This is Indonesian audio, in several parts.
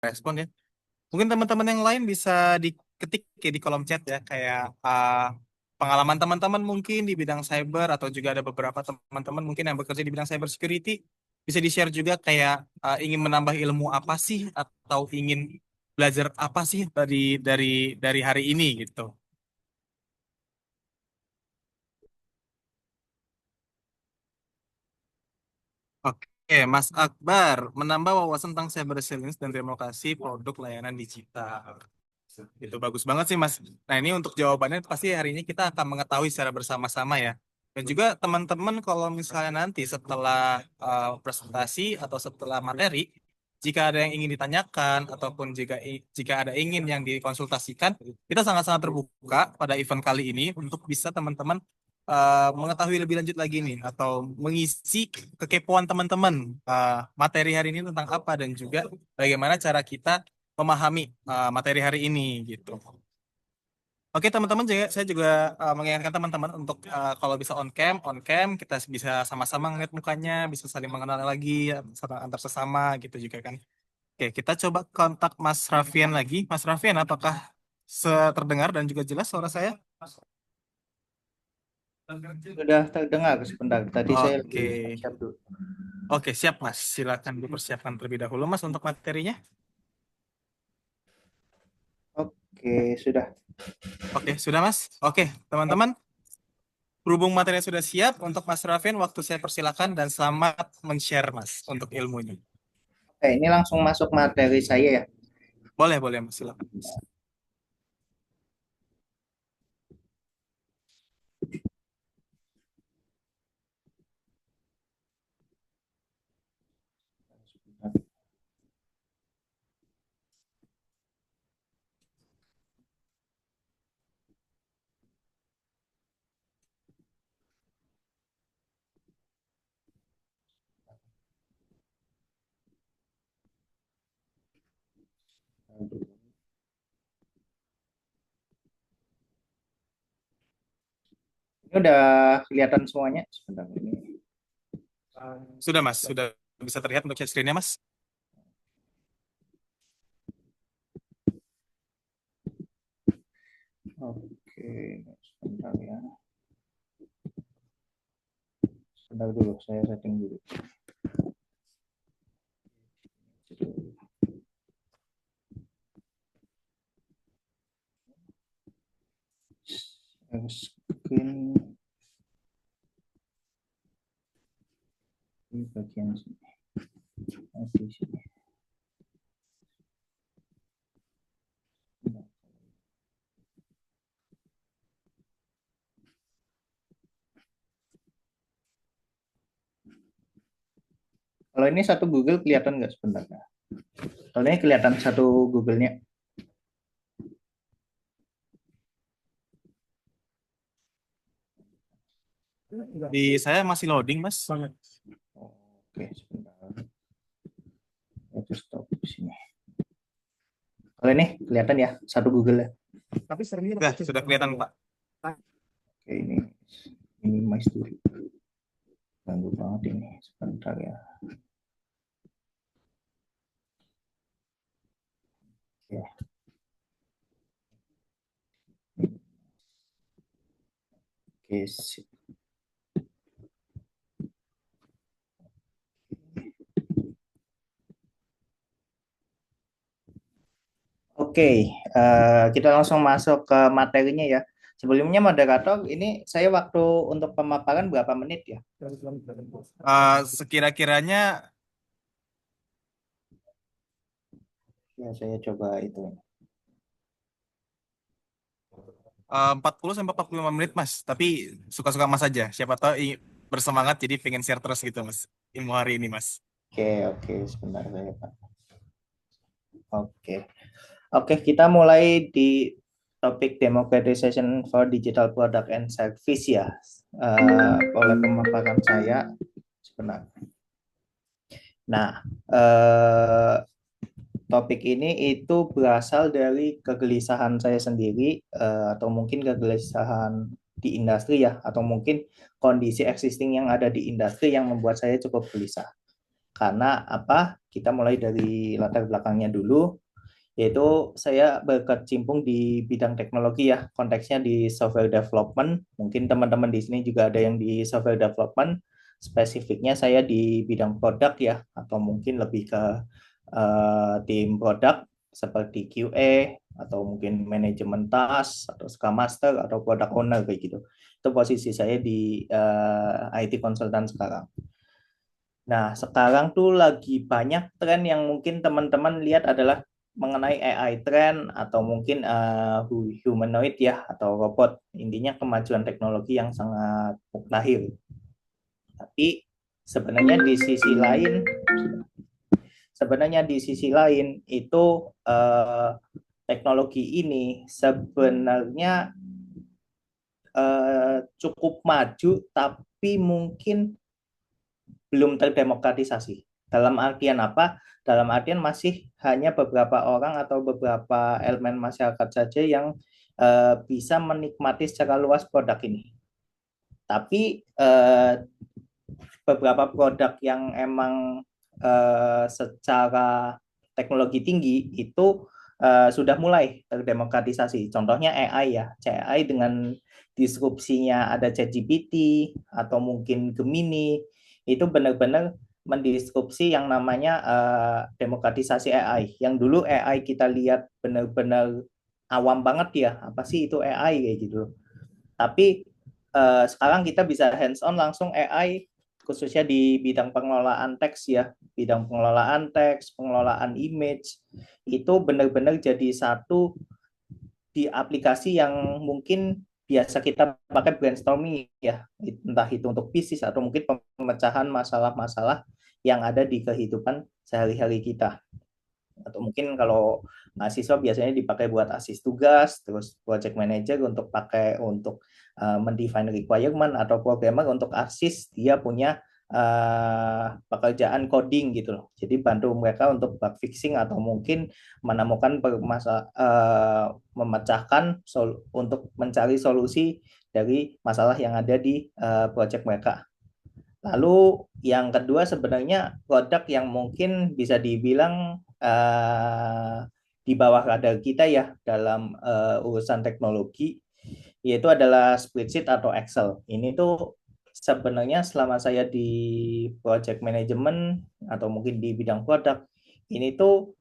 respon ya. Mungkin teman-teman yang lain bisa diketik ya di kolom chat ya, kayak pengalaman teman-teman mungkin di bidang cyber atau juga ada beberapa teman-teman mungkin yang bekerja di bidang cyber security. Bisa di-share juga kayak ingin menambah ilmu apa sih atau ingin belajar apa sih dari dari hari ini gitu. Oke, Mas Akbar, menambah wawasan tentang cyber resilience dan demokrasi produk layanan digital. Itu bagus banget sih, Mas. Nah, ini untuk jawabannya pasti hari ini kita akan mengetahui secara bersama-sama ya. Dan juga teman-teman kalau misalnya nanti setelah presentasi atau setelah materi, jika ada yang ingin ditanyakan ataupun jika ada ingin yang dikonsultasikan, kita sangat-sangat terbuka pada event kali ini untuk bisa teman-teman mengetahui lebih lanjut lagi nih atau mengisi kekepoan teman-teman materi hari ini tentang apa dan juga bagaimana cara kita memahami materi hari ini gitu. Oke teman-teman, saya juga mengingatkan teman-teman untuk kalau bisa on cam kita bisa sama-sama ngeliat mukanya, bisa saling mengenal lagi antar sesama gitu juga kan. Oke, kita coba kontak Mas Raffian lagi. Mas Raffian, apakah terdengar dan juga jelas suara saya? Sudah terdengar sebentar. Tadi saya lagi Oke, siap-siap dulu. oke siap Mas. Silakan dipersiapkan terlebih dahulu Mas untuk materinya. Oke, sudah. Oke, sudah Mas. Oke, teman-teman. Berhubung materinya sudah siap untuk Mas Raffian, waktu saya persilakan dan selamat men-share Mas untuk ilmunya. Oke, ini langsung masuk materi saya ya. Boleh, boleh Mas, silakan. Ini udah kelihatan semuanya sebentar ini. Sudah Mas, sudah bisa terlihat untuk share screen-nya Mas. Oke, sebentar ya. Sebentar dulu, saya setting dulu. Screen di bagian sini. Di sini. Kalau ini satu Google kelihatan nggak sebentar? Kalau ini kelihatan satu Google-nya. Di saya masih loading Mas. Oke, sebentar. Itu stop di sini. Kalau ini kelihatan ya satu Google ya. Sudah kelihatan Pak. Oke, ini minimize dulu. Ganggu banget ini. Sebentar ya. Ya. Oke, sip. Oke, kita langsung masuk ke materinya ya. Sebelumnya moderator, ini saya waktu untuk pemaparan berapa menit ya? Sekira-kiranya Ya, saya coba itu. 40 sampai 45 menit Mas. Tapi suka-suka Mas aja. Siapa tahu bersemangat jadi pengen share terus gitu Mas. Ilmu hari ini Mas. Oke, oke, sebentar saya Pak. Oke, oke, kita mulai di topik democratization for digital product and service ya. Oleh pemaparan saya sebentar. Nah, topik ini itu berasal dari kegelisahan saya sendiri atau mungkin kegelisahan di industri ya atau mungkin kondisi existing yang ada di industri yang membuat saya cukup gelisah. Karena apa? Kita mulai dari latar belakangnya dulu, yaitu saya berkecimpung di bidang teknologi ya, konteksnya di software development. Mungkin teman-teman di sini juga ada yang di software development. Spesifiknya saya di bidang produk ya, atau mungkin lebih ke tim produk seperti QA atau mungkin manajemen task atau Scrum Master atau product owner kayak gitu. Itu posisi saya di IT consultant sekarang. Nah, sekarang tuh lagi banyak tren yang mungkin teman-teman lihat adalah mengenai AI trend atau mungkin humanoid ya atau robot. Intinya kemajuan teknologi yang sangat mutakhir. Tapi sebenarnya di sisi lain, itu teknologi ini sebenarnya cukup maju tapi mungkin belum terdemokratisasi. Dalam artian apa? Dalam artian masih hanya beberapa orang atau beberapa elemen masyarakat saja yang bisa menikmati secara luas produk ini. Tapi beberapa produk yang emang secara teknologi tinggi itu sudah mulai terdemokratisasi. Contohnya AI ya, AI dengan disrupsinya ada ChatGPT atau mungkin Gemini itu benar-benar mendisrupsi yang namanya demokratisasi AI. Yang dulu AI kita lihat benar-benar awam banget ya, apa sih itu AI kayak gitu. Tapi sekarang kita bisa hands on langsung AI khususnya di bidang pengelolaan teks ya, bidang pengelolaan teks, pengelolaan image itu benar-benar jadi satu di aplikasi yang mungkin biasa kita pakai brainstorming ya, entah itu untuk bisnis atau mungkin pemecahan masalah-masalah yang ada di kehidupan sehari-hari kita. Atau mungkin kalau mahasiswa biasanya dipakai buat asis tugas, terus project manager untuk pakai untuk mendefine requirement atau programmer untuk asis dia punya pekerjaan coding gitu loh. Jadi bantu mereka untuk bug fixing atau mungkin menemukan memecahkan untuk mencari solusi dari masalah yang ada di project mereka. Lalu yang kedua sebenarnya produk yang mungkin bisa dibilang di bawah radar kita ya dalam urusan teknologi yaitu adalah spreadsheet atau Excel. Ini tuh sebenarnya selama saya di project management atau mungkin di bidang produk ini tuh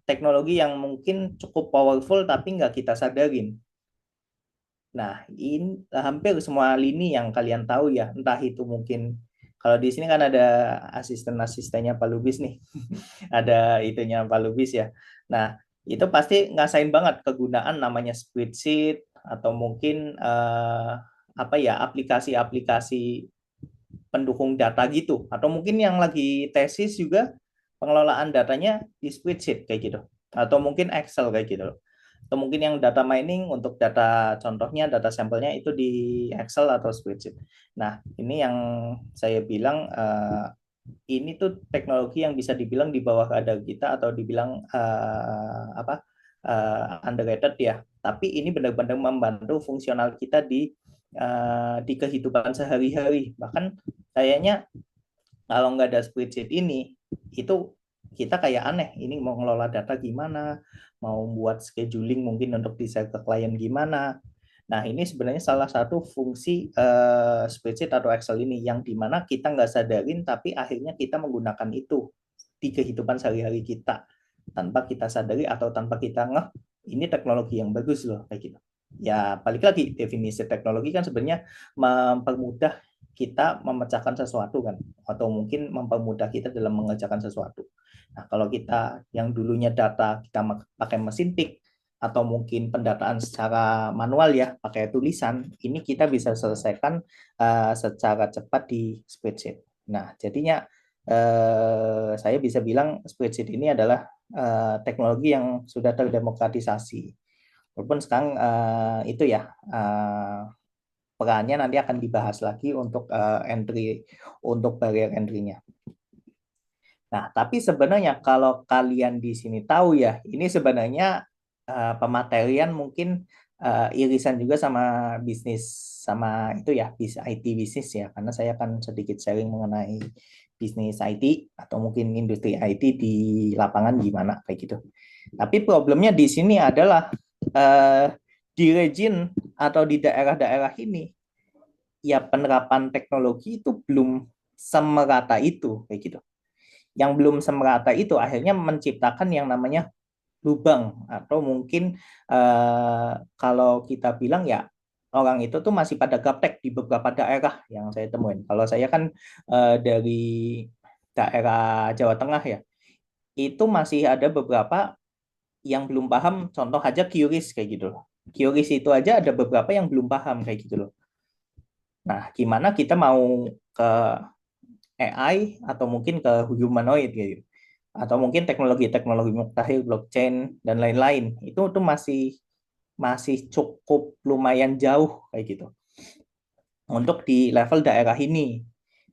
teknologi yang mungkin cukup powerful tapi nggak kita sadarin. Nah, ini hampir semua lini yang kalian tahu ya, entah itu mungkin kalau di sini kan ada asisten-asistennya Pak Lubis nih, ada itunya Pak Lubis ya. Nah, itu pasti ngasain banget kegunaan namanya spreadsheet atau mungkin apa ya aplikasi-aplikasi pendukung data gitu, atau mungkin yang lagi tesis juga pengelolaan datanya di spreadsheet kayak gitu, atau mungkin Excel kayak gitu atau mungkin yang data mining untuk data contohnya data sampelnya itu di Excel atau spreadsheet. Nah, ini yang saya bilang ini tuh teknologi yang bisa dibilang di bawah radar kita atau dibilang apa underrated ya. Tapi ini benar-benar membantu fungsional kita di kehidupan sehari-hari. Bahkan kayaknya kalau nggak ada spreadsheet ini, itu kita kayak aneh. Ini mau ngelola data gimana, mau buat scheduling mungkin untuk desain ke klien gimana. Nah, ini sebenarnya salah satu fungsi spreadsheet atau Excel ini yang dimana kita nggak sadarin, tapi akhirnya kita menggunakan itu di kehidupan sehari-hari kita tanpa kita sadari atau tanpa kita ngeh ini teknologi yang bagus loh kayak gitu. Ya, balik lagi definisi teknologi kan sebenarnya mempermudah kita memecahkan sesuatu kan atau mungkin mempermudah kita dalam mengerjakan sesuatu. Nah, kalau kita yang dulunya data kita pakai mesin tik atau mungkin pendataan secara manual ya pakai tulisan, ini kita bisa selesaikan secara cepat di spreadsheet. Nah, jadinya saya bisa bilang spreadsheet ini adalah teknologi yang sudah terdemokratisasi. Walaupun sekarang itu ya perannya nanti akan dibahas lagi untuk entry untuk barrier entry-nya. Nah, tapi sebenarnya kalau kalian di sini tahu ya, ini sebenarnya pematerian mungkin irisan juga sama bisnis sama itu ya, IT bisnis ya, karena saya akan sedikit sharing mengenai bisnis IT atau mungkin industri IT di lapangan gimana kayak gitu. Tapi problemnya di sini adalah di region atau di daerah-daerah ini ya penerapan teknologi itu belum semerata itu kayak gitu. Yang belum semerata itu akhirnya menciptakan yang namanya lubang atau mungkin kalau kita bilang ya orang itu tuh masih pada gaptek di beberapa daerah yang saya temuin. Kalau saya kan dari daerah Jawa Tengah ya, itu masih ada beberapa yang belum paham. Contoh aja QRIS kayak gitu loh. QRIS itu aja ada beberapa yang belum paham kayak gitu loh. Nah, gimana kita mau ke AI atau mungkin ke humanoid gitu, atau mungkin teknologi-teknologi mutakhir blockchain dan lain-lain itu tuh masih masih cukup lumayan jauh kayak gitu untuk di level daerah ini.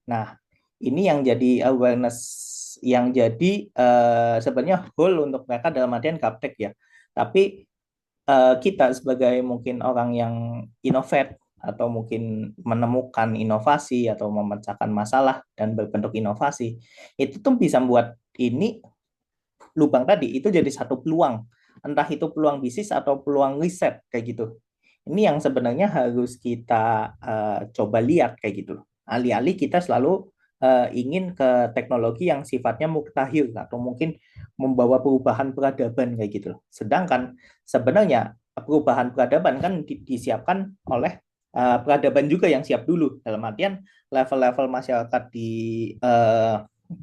Nah, ini yang jadi awareness, yang jadi sebenarnya goal untuk mereka dalam artian gaptek ya. Tapi kita sebagai mungkin orang yang innovate atau mungkin menemukan inovasi atau memecahkan masalah dan berbentuk inovasi, itu tuh bisa membuat ini lubang tadi itu jadi satu peluang, entah itu peluang bisnis atau peluang riset kayak gitu. Ini yang sebenarnya harus kita coba lihat kayak gitu loh. Alih-alih kita selalu ingin ke teknologi yang sifatnya mutakhir atau mungkin membawa perubahan peradaban kayak gitu loh. Sedangkan sebenarnya perubahan peradaban kan disiapkan oleh peradaban juga yang siap dulu. Dalam artian level-level masyarakat di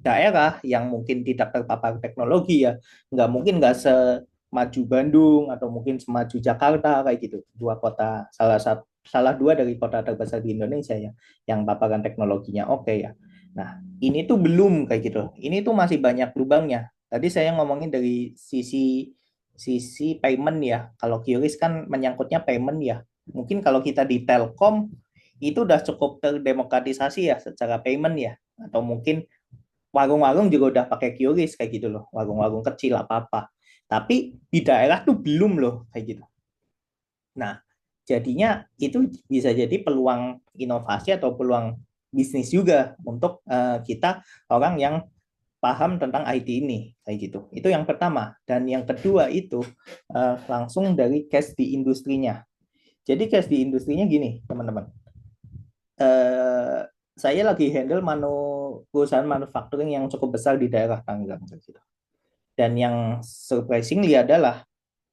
daerah yang mungkin tidak terpapar teknologi ya, nggak semaju Bandung atau mungkin semaju Jakarta kayak gitu, dua kota salah dua dari kota terbesar di Indonesia ya yang paparan teknologinya oke ya. Nah ini tuh belum kayak gitu, ini tuh masih banyak lubangnya. Tadi saya ngomongin dari sisi sisi payment ya, kalau QRIS kan menyangkutnya payment ya. Mungkin kalau kita di Telkom itu udah cukup terdemokratisasi ya secara payment ya, atau mungkin warung-warung juga udah pakai QRIS kayak gitu loh, warung-warung kecil apa-apa. Tapi di daerah tuh belum loh kayak gitu. Nah, jadinya itu bisa jadi peluang inovasi atau peluang bisnis juga untuk kita orang yang paham tentang IT ini kayak gitu. Itu yang pertama. Dan yang kedua itu langsung dari case di industrinya. Jadi case di industrinya gini, teman-teman. Eh, saya lagi handle perusahaan manufacturing yang cukup besar di daerah Tangerang gitu. Dan yang surprisingly adalah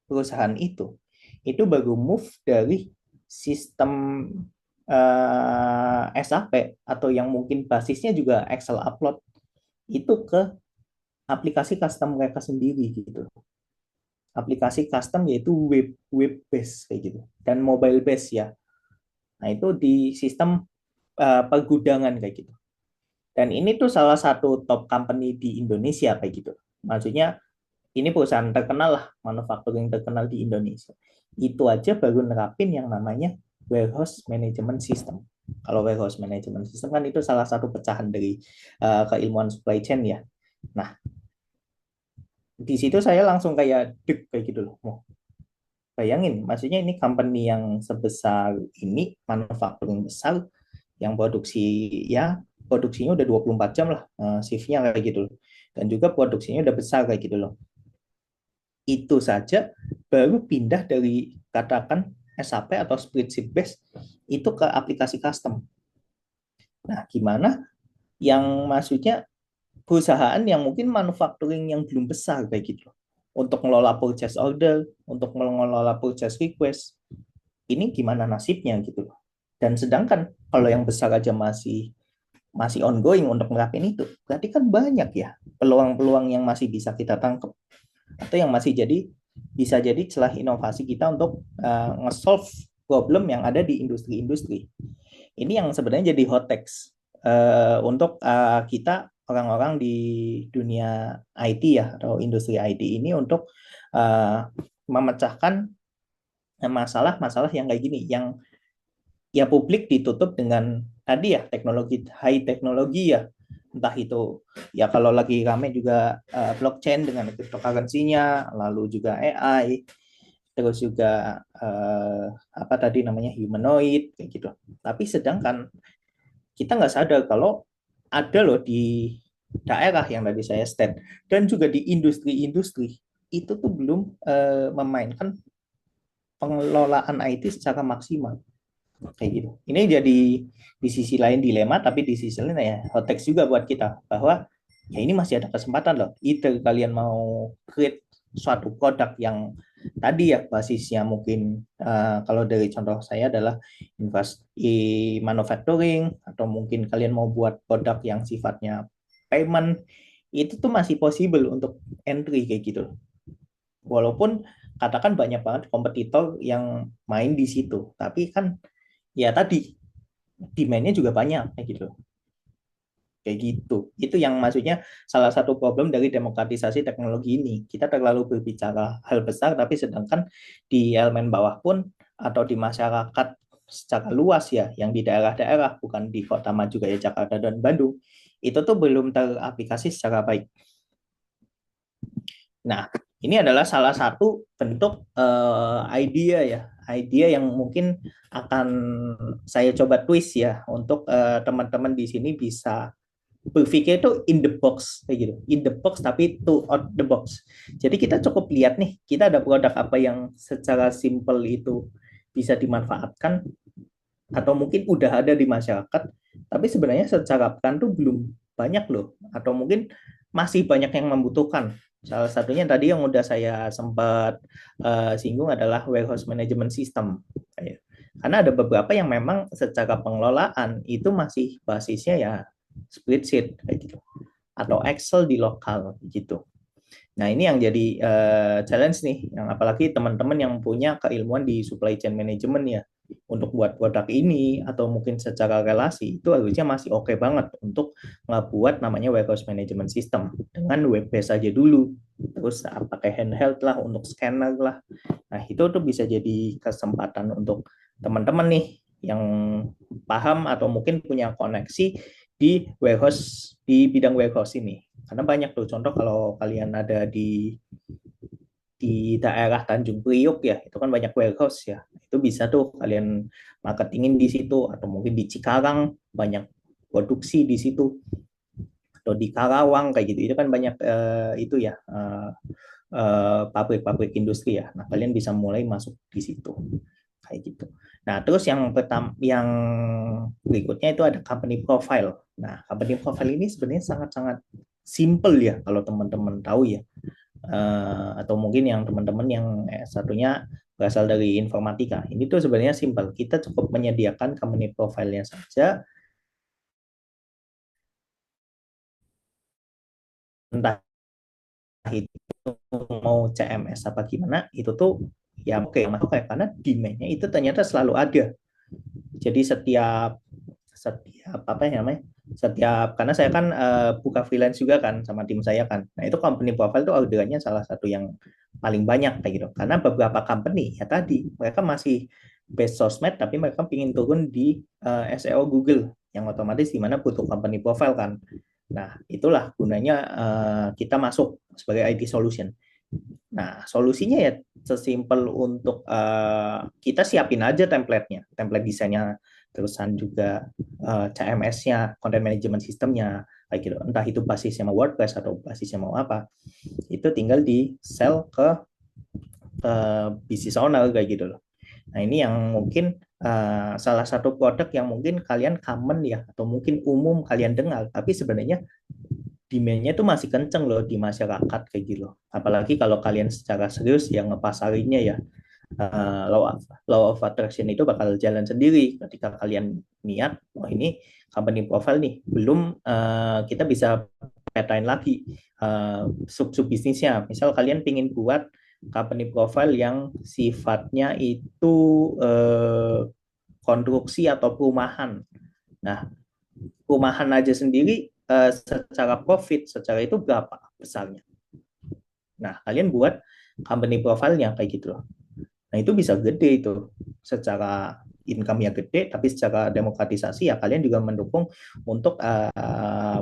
perusahaan itu baru move dari sistem SAP atau yang mungkin basisnya juga Excel upload itu ke aplikasi custom mereka sendiri gitu. Aplikasi custom yaitu web base kayak gitu dan mobile base ya. Nah, itu di sistem pergudangan kayak gitu. Dan ini tuh salah satu top company di Indonesia kayak gitu. Maksudnya ini perusahaan terkenal lah, manufacturing terkenal di Indonesia. Itu aja baru nerapin yang namanya warehouse management system. Kalau warehouse management system kan itu salah satu pecahan dari keilmuan supply chain ya. Nah, di situ saya langsung kayak dek kayak gitu loh. Mau bayangin, maksudnya ini company yang sebesar ini, manufacturing besar, yang produksi ya produksinya udah 24 jam lah shiftnya kayak gitu loh. Dan juga produksinya udah besar kayak gitu loh. Itu saja baru pindah dari katakan SAP atau spreadsheet base itu ke aplikasi custom. Nah, gimana yang maksudnya perusahaan yang mungkin manufacturing yang belum besar kayak gitu loh. Untuk mengelola purchase order, untuk mengelola purchase request, ini gimana nasibnya gitu loh. Dan sedangkan kalau yang besar aja masih masih ongoing untuk menerapin itu, berarti kan banyak ya peluang-peluang yang masih bisa kita tangkap atau yang masih jadi bisa jadi celah inovasi kita untuk nge-solve problem yang ada di industri-industri. Ini yang sebenarnya jadi hot text untuk kita orang-orang di dunia IT ya atau industri IT ini untuk memecahkan masalah-masalah yang kayak gini yang ya publik ditutup dengan tadi ya teknologi high teknologi ya, entah itu ya kalau lagi rame juga blockchain dengan cryptocurrency-nya, lalu juga AI, terus juga apa tadi namanya humanoid kayak gitu. Tapi sedangkan kita nggak sadar kalau ada loh di daerah yang tadi saya state, dan juga di industri-industri itu tuh belum memainkan pengelolaan IT secara maksimal kayak gitu. Ini jadi di sisi lain dilema, tapi di sisi lain ya hot text juga buat kita bahwa ya ini masih ada kesempatan loh. Either kalian mau create suatu produk yang tadi ya basisnya mungkin kalau dari contoh saya adalah manufacturing, atau mungkin kalian mau buat produk yang sifatnya payment, itu tuh masih possible untuk entry kayak gitu. Walaupun katakan banyak banget kompetitor yang main di situ, tapi kan ya tadi demand-nya juga banyak kayak gitu. Itu yang maksudnya salah satu problem dari demokratisasi teknologi ini. Kita terlalu berbicara hal besar, tapi sedangkan di elemen bawah pun atau di masyarakat secara luas ya, yang di daerah-daerah, bukan di kota maju kayak Jakarta dan Bandung, itu tuh belum teraplikasi secara baik. Nah, ini adalah salah satu bentuk idea ya, idea yang mungkin akan saya coba twist ya untuk teman-teman di sini bisa berpikir itu in the box kayak gitu, in the box tapi to out the box. Jadi kita cukup lihat nih, kita ada produk apa yang secara simple itu bisa dimanfaatkan atau mungkin udah ada di masyarakat, tapi sebenarnya secara pekan tuh belum banyak loh, atau mungkin masih banyak yang membutuhkan. Salah satunya tadi yang udah saya sempat singgung adalah warehouse management system. Karena ada beberapa yang memang secara pengelolaan itu masih basisnya ya spreadsheet kayak gitu, atau Excel di lokal gitu. Nah, ini yang jadi challenge nih, yang apalagi teman-teman yang punya keilmuan di supply chain management ya, untuk buat produk ini atau mungkin secara relasi itu harusnya masih oke banget untuk ngebuat namanya warehouse management system dengan web based aja dulu, terus pakai handheld lah untuk scanner lah. Nah, itu tuh bisa jadi kesempatan untuk teman-teman nih yang paham atau mungkin punya koneksi di warehouse, di bidang warehouse ini. Karena banyak tuh contoh kalau kalian ada di daerah Tanjung Priok ya, itu kan banyak warehouse ya. Itu bisa tuh kalian marketingin di situ, atau mungkin di Cikarang banyak produksi di situ, atau di Karawang kayak gitu. Itu kan banyak itu ya pabrik-pabrik industri ya. Nah, kalian bisa mulai masuk di situ kayak gitu. Nah, terus yang pertama, yang berikutnya itu ada company profile. Nah, company profile ini sebenarnya sangat-sangat simple ya kalau teman-teman tahu ya. Atau mungkin yang teman-teman yang satunya berasal dari informatika. Ini tuh sebenarnya simple. Kita cukup menyediakan company profile-nya saja, entah itu mau CMS apa gimana, itu tuh ya oke masuk ya, karena demand-nya itu ternyata selalu ada. Jadi setiap setiap apa ya namanya, setiap, karena saya kan buka freelance juga kan sama tim saya kan. Nah, itu company profile tuh orderannya salah satu yang paling banyak kayak gitu, karena beberapa company ya tadi mereka masih base sosmed, tapi mereka ingin turun di SEO Google yang otomatis di mana butuh company profile kan. Nah, itulah gunanya kita masuk sebagai IT solution. Nah, solusinya ya sesimpel untuk kita siapin aja template-nya, template desainnya, terusan juga CMS-nya, content management system-nya, kayak gitu. Entah itu basisnya mau WordPress atau basisnya mau apa, itu tinggal di sell ke business owner kayak gitu loh. Nah, ini yang mungkin salah satu produk yang mungkin kalian common ya, atau mungkin umum kalian dengar, tapi sebenarnya demand-nya tuh masih kenceng loh di masyarakat kayak gitu. Apalagi kalau kalian secara serius yang ngepasarinnya ya, law of attraction itu bakal jalan sendiri ketika kalian niat, oh ini company profile nih, belum kita bisa petain lagi sub-sub bisnisnya. Misal kalian pingin buat company profile yang sifatnya itu konstruksi atau perumahan. Nah, perumahan aja sendiri secara profit, secara itu berapa besarnya. Nah, kalian buat company profile-nya kayak gitu loh. Nah, itu bisa gede itu. Secara income-nya gede, tapi secara demokratisasi ya kalian juga mendukung untuk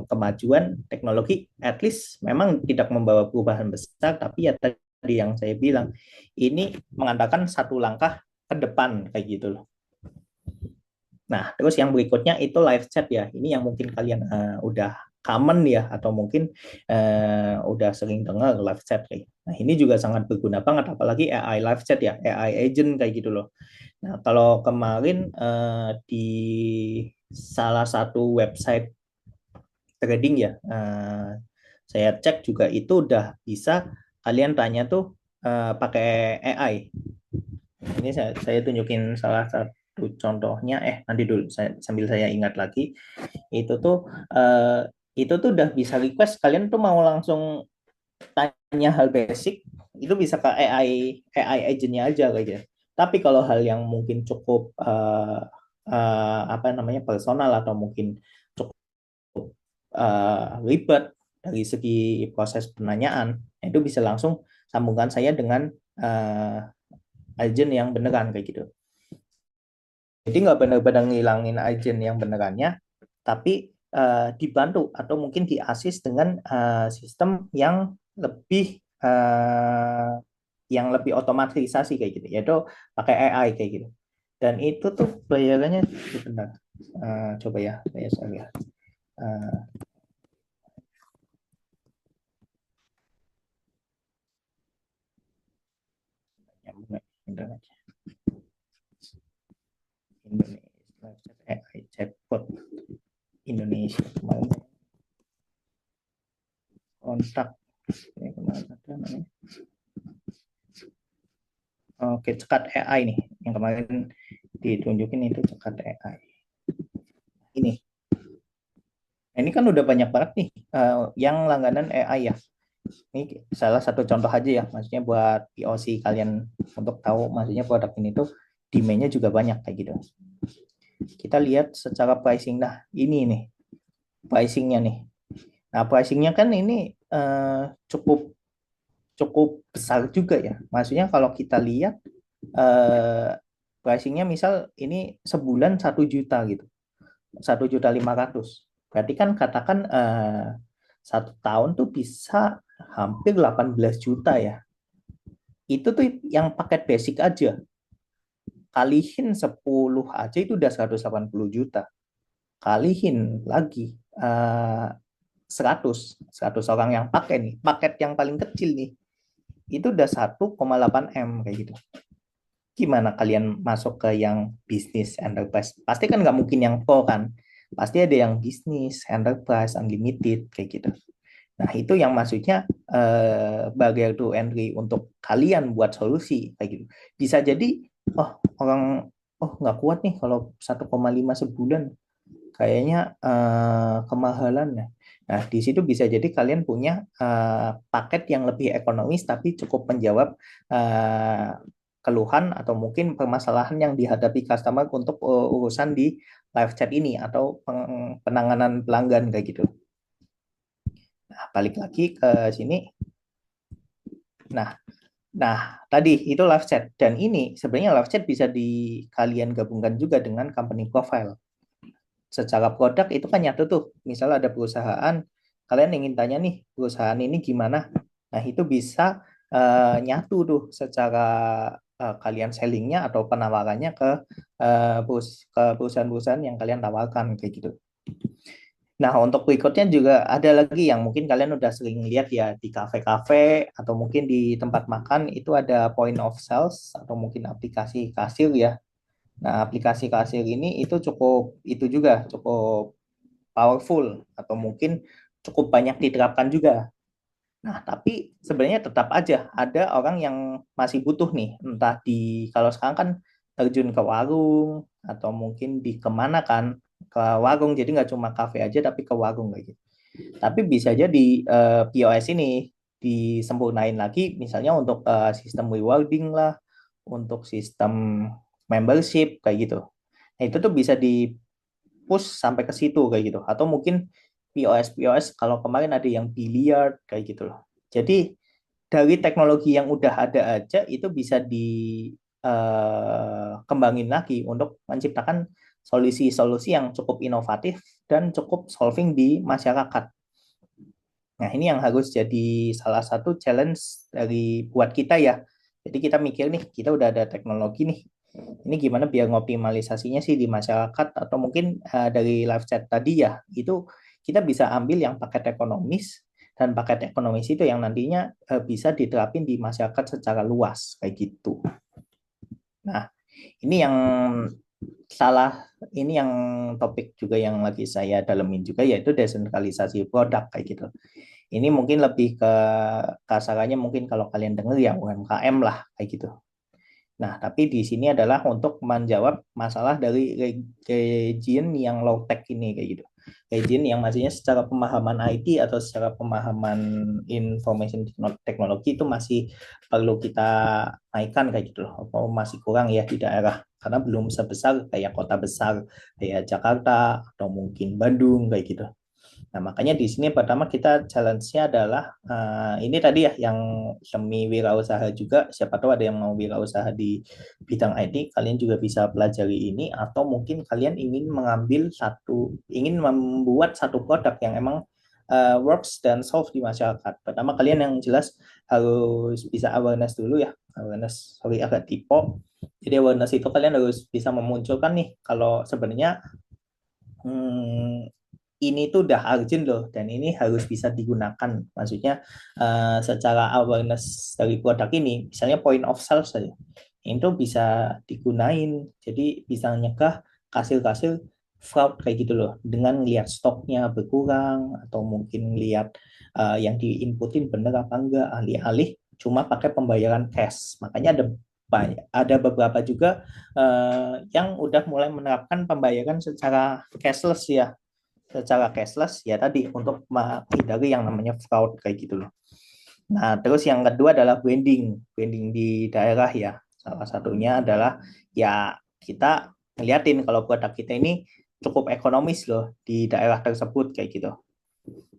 kemajuan teknologi. At least memang tidak membawa perubahan besar, tapi ya tadi yang saya bilang, ini mengatakan satu langkah ke depan kayak gitu loh. Nah, terus yang berikutnya itu live chat ya. Ini yang mungkin kalian udah common ya, atau mungkin udah sering dengar live chat kayak. Nah, ini juga sangat berguna banget, apalagi AI live chat ya, AI agent kayak gitu loh. Nah, kalau kemarin di salah satu website trading ya, saya cek juga itu udah bisa kalian tanya tuh pakai AI. Ini saya tunjukin salah satu contohnya. Nanti dulu sambil saya ingat lagi. Itu tuh eh, itu tuh udah bisa request kalian tuh mau langsung tanya hal basic, itu bisa ke AI agentnya aja kayak gitu. Tapi kalau hal yang mungkin cukup apa namanya personal atau mungkin cukup ribet dari segi proses penanyaan, itu bisa langsung sambungkan saya dengan agent yang beneran kayak gitu. Jadi nggak benar-benar ngilangin agent yang benerannya, tapi dibantu atau mungkin diasis dengan sistem uh, yang lebih otomatisasi kayak gitu, yaitu pakai AI kayak gitu. Dan itu tuh bayarannya benar. Coba ya, saya lihat. Uh, Indonesia, Indonesia AI chatbot Indonesia kemarin kontak kemarin ada namanya. Oke, cekat AI nih yang kemarin ditunjukin itu cekat AI. Ini ini kan udah banyak banget nih yang langganan AI ya. Ini salah satu contoh aja ya, maksudnya buat POC kalian untuk tahu, maksudnya produk ini tuh demand-nya juga banyak kayak gitu. Kita lihat secara pricing. Nah, ini nih pricingnya nih. Nah, pricingnya kan ini cukup cukup besar juga ya. Maksudnya kalau kita lihat pricingnya misal ini sebulan 1 juta gitu, 1.500.000. Berarti kan katakan 1 tahun tuh bisa hampir 18 juta ya. Itu tuh yang paket basic aja. Kalihin 10 aja itu udah 180 juta. Kalihin lagi 100 orang yang pakai nih. Paket yang paling kecil nih. Itu udah 1,8 M kayak gitu. Gimana kalian masuk ke yang bisnis enterprise? Pasti kan nggak mungkin yang pro kan. Pasti ada yang bisnis, enterprise, unlimited kayak gitu. Nah, itu yang maksudnya barrier to entry untuk kalian buat solusi kayak gitu. Bisa jadi orang nggak kuat nih kalau 1,5 sebulan, kayaknya kemahalan ya. Nah, di situ bisa jadi kalian punya paket yang lebih ekonomis tapi cukup menjawab keluhan atau mungkin permasalahan yang dihadapi customer untuk urusan di live chat ini atau penanganan pelanggan kayak gitu. Nah, balik lagi ke sini. Nah, tadi itu live chat, dan ini sebenarnya live chat bisa di kalian gabungkan juga dengan company profile. Secara produk itu kan nyatu tuh. Misal ada perusahaan, kalian ingin tanya nih perusahaan ini gimana. Nah, itu bisa nyatu tuh secara kalian sellingnya atau penawarannya ke ke perusahaan-perusahaan yang kalian tawarkan kayak gitu. Nah, untuk berikutnya juga ada lagi yang mungkin kalian udah sering lihat ya di kafe-kafe atau mungkin di tempat makan, itu ada point of sales atau mungkin aplikasi kasir ya. Nah, aplikasi kasir ini itu cukup powerful atau mungkin cukup banyak diterapkan juga. Nah, tapi sebenarnya tetap aja ada orang yang masih butuh nih, entah di kalau sekarang kan terjun ke warung atau mungkin di kemana kan, ke warung, jadi nggak cuma kafe aja tapi ke warung kayak gitu. Tapi bisa jadi POS ini disempurnain lagi, misalnya untuk sistem rewarding lah, untuk sistem membership kayak gitu. Nah, itu tuh bisa di push sampai ke situ kayak gitu. Atau mungkin POS kalau kemarin ada yang biliar kayak gitu loh. Jadi dari teknologi yang udah ada aja itu bisa dikembangin lagi untuk menciptakan solusi-solusi yang cukup inovatif dan cukup solving di masyarakat. Nah, ini yang harus jadi salah satu challenge dari buat kita ya. Jadi kita mikir nih, kita udah ada teknologi nih. Ini gimana biar ngoptimalisasinya sih di masyarakat, atau mungkin dari live chat tadi ya, itu kita bisa ambil yang paket ekonomis, dan paket ekonomis itu yang nantinya bisa diterapin di masyarakat secara luas kayak gitu. Nah, ini yang salah ini yang topik juga yang lagi saya dalemin juga, yaitu desentralisasi produk kayak gitu. Ini mungkin lebih ke kasarannya, mungkin kalau kalian dengar ya UMKM lah kayak gitu. Nah, tapi di sini adalah untuk menjawab masalah dari region yang low tech ini kayak gitu. Region yang maksudnya secara pemahaman IT atau secara pemahaman information technology itu masih perlu kita naikkan kayak gitu loh. Atau masih kurang ya di daerah, karena belum sebesar kayak kota besar kayak Jakarta atau mungkin Bandung kayak gitu. Nah, makanya di sini pertama kita challenge-nya adalah ini tadi ya yang semi wirausaha juga. Siapa tahu ada yang mau wirausaha di bidang IT, kalian juga bisa pelajari ini, atau mungkin kalian ingin membuat satu produk yang emang works dan solve di masyarakat. Pertama kalian yang jelas harus bisa awareness dulu ya. Awareness, sorry agak typo. Jadi awareness itu kalian harus bisa memunculkan nih kalau sebenarnya hmm, ini tuh udah urgent loh, dan ini harus bisa digunakan. Maksudnya secara awareness dari produk ini, misalnya point of sale saja, itu bisa digunain. Jadi bisa nyegah hasil-hasil fraud kayak gitu loh, dengan lihat stoknya berkurang atau mungkin lihat yang diinputin bener apa enggak, alih-alih cuma pakai pembayaran cash. Makanya ada beberapa juga yang udah mulai menerapkan pembayaran secara cashless ya, ya tadi untuk menghindari yang namanya fraud kayak gitu loh. Nah, terus yang kedua adalah branding di daerah ya. Salah satunya adalah ya kita ngeliatin kalau produk kita ini cukup ekonomis loh di daerah tersebut kayak gitu.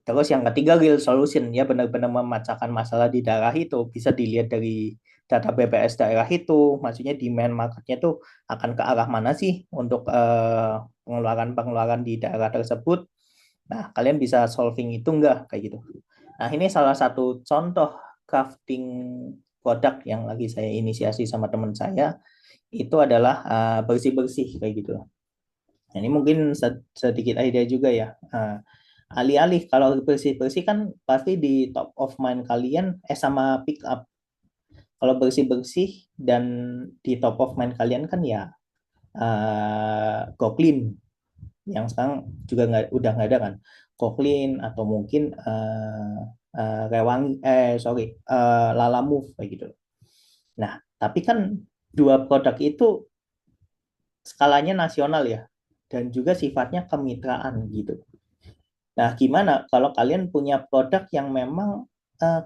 Terus yang ketiga real solution, ya benar-benar memecahkan masalah di daerah itu, bisa dilihat dari data BPS daerah itu, maksudnya demand marketnya tuh akan ke arah mana sih untuk pengeluaran-pengeluaran di daerah tersebut. Nah, kalian bisa solving itu enggak kayak gitu. Nah, ini salah satu contoh crafting produk yang lagi saya inisiasi sama teman saya, itu adalah bersih-bersih kayak gitu. Nah, ini mungkin sedikit ide juga ya. Alih-alih kalau bersih-bersih kan pasti di top of mind kalian sama pick up. Kalau bersih-bersih dan di top of mind kalian kan ya go clean, yang sekarang juga udah nggak ada kan, Koklin atau mungkin Lala Move kayak gitu. Nah, tapi kan dua produk itu skalanya nasional ya, dan juga sifatnya kemitraan gitu. Nah, gimana kalau kalian punya produk yang memang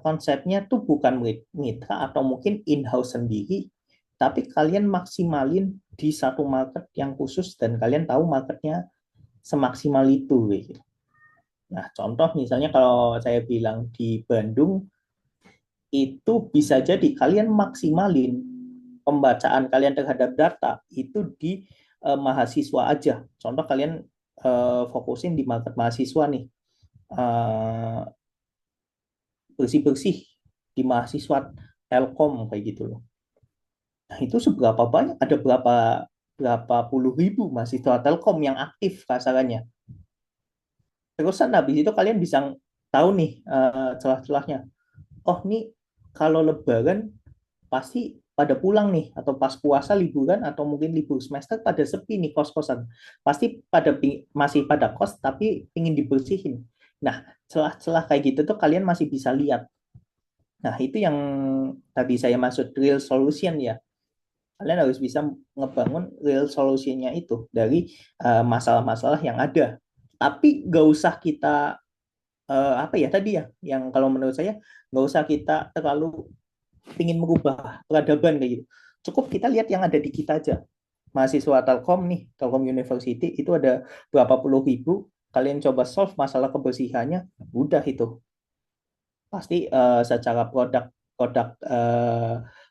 konsepnya tuh bukan mitra atau mungkin in-house sendiri, tapi kalian maksimalin di satu market yang khusus dan kalian tahu marketnya semaksimal itu gitu. Nah, contoh misalnya kalau saya bilang di Bandung, itu bisa jadi kalian maksimalin pembacaan kalian terhadap data itu di mahasiswa aja. Contoh kalian fokusin di market mahasiswa nih, eh, bersih-bersih di mahasiswa Telkom kayak gitu loh. Nah, itu seberapa banyak? Ada berapa berapa puluh ribu mahasiswa Telkom yang aktif kasarannya. Terusan habis itu kalian bisa tahu nih celah-celahnya. Oh nih kalau Lebaran pasti pada pulang nih, atau pas puasa liburan atau mungkin libur semester pada sepi nih kos-kosan. Pasti masih pada kos tapi ingin dibersihin. Nah, celah-celah kayak gitu tuh kalian masih bisa lihat. Nah, itu yang tadi saya maksud real solution ya. Kalian harus bisa ngebangun real solutionnya itu dari masalah-masalah yang ada. Tapi gak usah kita apa ya tadi ya, yang kalau menurut saya nggak usah kita terlalu ingin mengubah peradaban kayak gitu. Cukup kita lihat yang ada di kita aja. Mahasiswa Telkom nih, Telkom University itu ada berapa puluh ribu, kalian coba solve masalah kebersihannya, udah itu. Pasti secara produk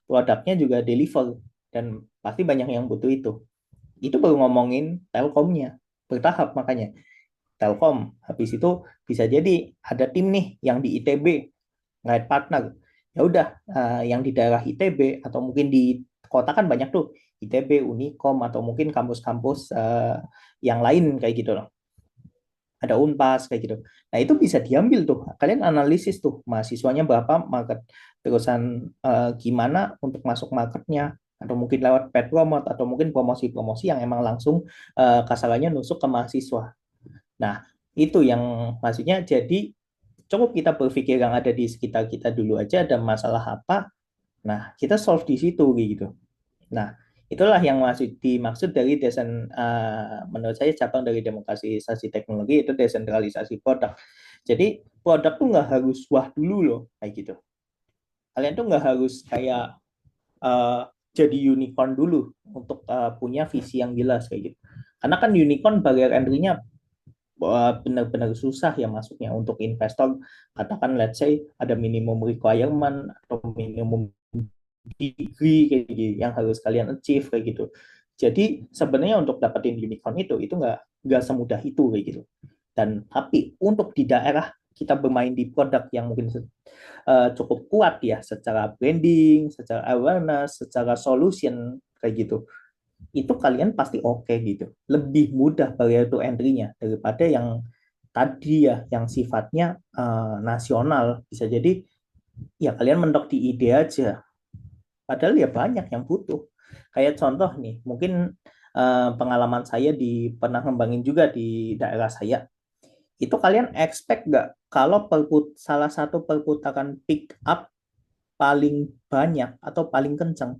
produknya juga deliver, dan pasti banyak yang butuh itu. Itu baru ngomongin Telkomnya, bertahap makanya. Telkom, habis itu bisa jadi ada tim nih yang di ITB, ngait partner. Ya udah, yang di daerah ITB atau mungkin di kota kan banyak tuh, ITB, Unikom atau mungkin kampus-kampus yang lain kayak gitu loh. ada Unpas kayak gitu. Nah, itu bisa diambil tuh. Kalian analisis tuh mahasiswanya berapa, market terusan gimana untuk masuk marketnya, atau mungkin lewat paid promote, atau mungkin promosi-promosi yang emang langsung kasarannya nusuk ke mahasiswa. Nah, itu yang maksudnya jadi cukup kita berpikir yang ada di sekitar kita dulu aja ada masalah apa. Nah, kita solve di situ gitu. Nah, itulah yang dimaksud dari menurut saya cabang dari demokratisasi teknologi itu desentralisasi produk. Jadi produk tuh nggak harus wah dulu loh kayak gitu. Kalian tuh nggak harus kayak uh, jadi unicorn dulu untuk punya visi yang jelas kayak gitu. Karena kan unicorn barrier entry-nya benar-benar susah ya masuknya untuk investor. Katakan let's say ada minimum requirement atau minimum degree kayak gitu yang harus kalian achieve kayak gitu. Jadi sebenarnya untuk dapetin unicorn itu nggak semudah itu kayak gitu. Dan tapi untuk di daerah kita bermain di produk yang mungkin cukup kuat ya secara branding, secara awareness, secara solution kayak gitu. Itu kalian pasti oke gitu. Lebih mudah barrier to entry-nya daripada yang tadi ya yang sifatnya nasional. Bisa jadi ya kalian mentok di ide aja. Padahal ya banyak yang butuh. Kayak contoh nih, mungkin pengalaman saya pernah ngembangin juga di daerah saya. Itu kalian expect nggak kalau salah satu perputaran pick up paling banyak atau paling kencang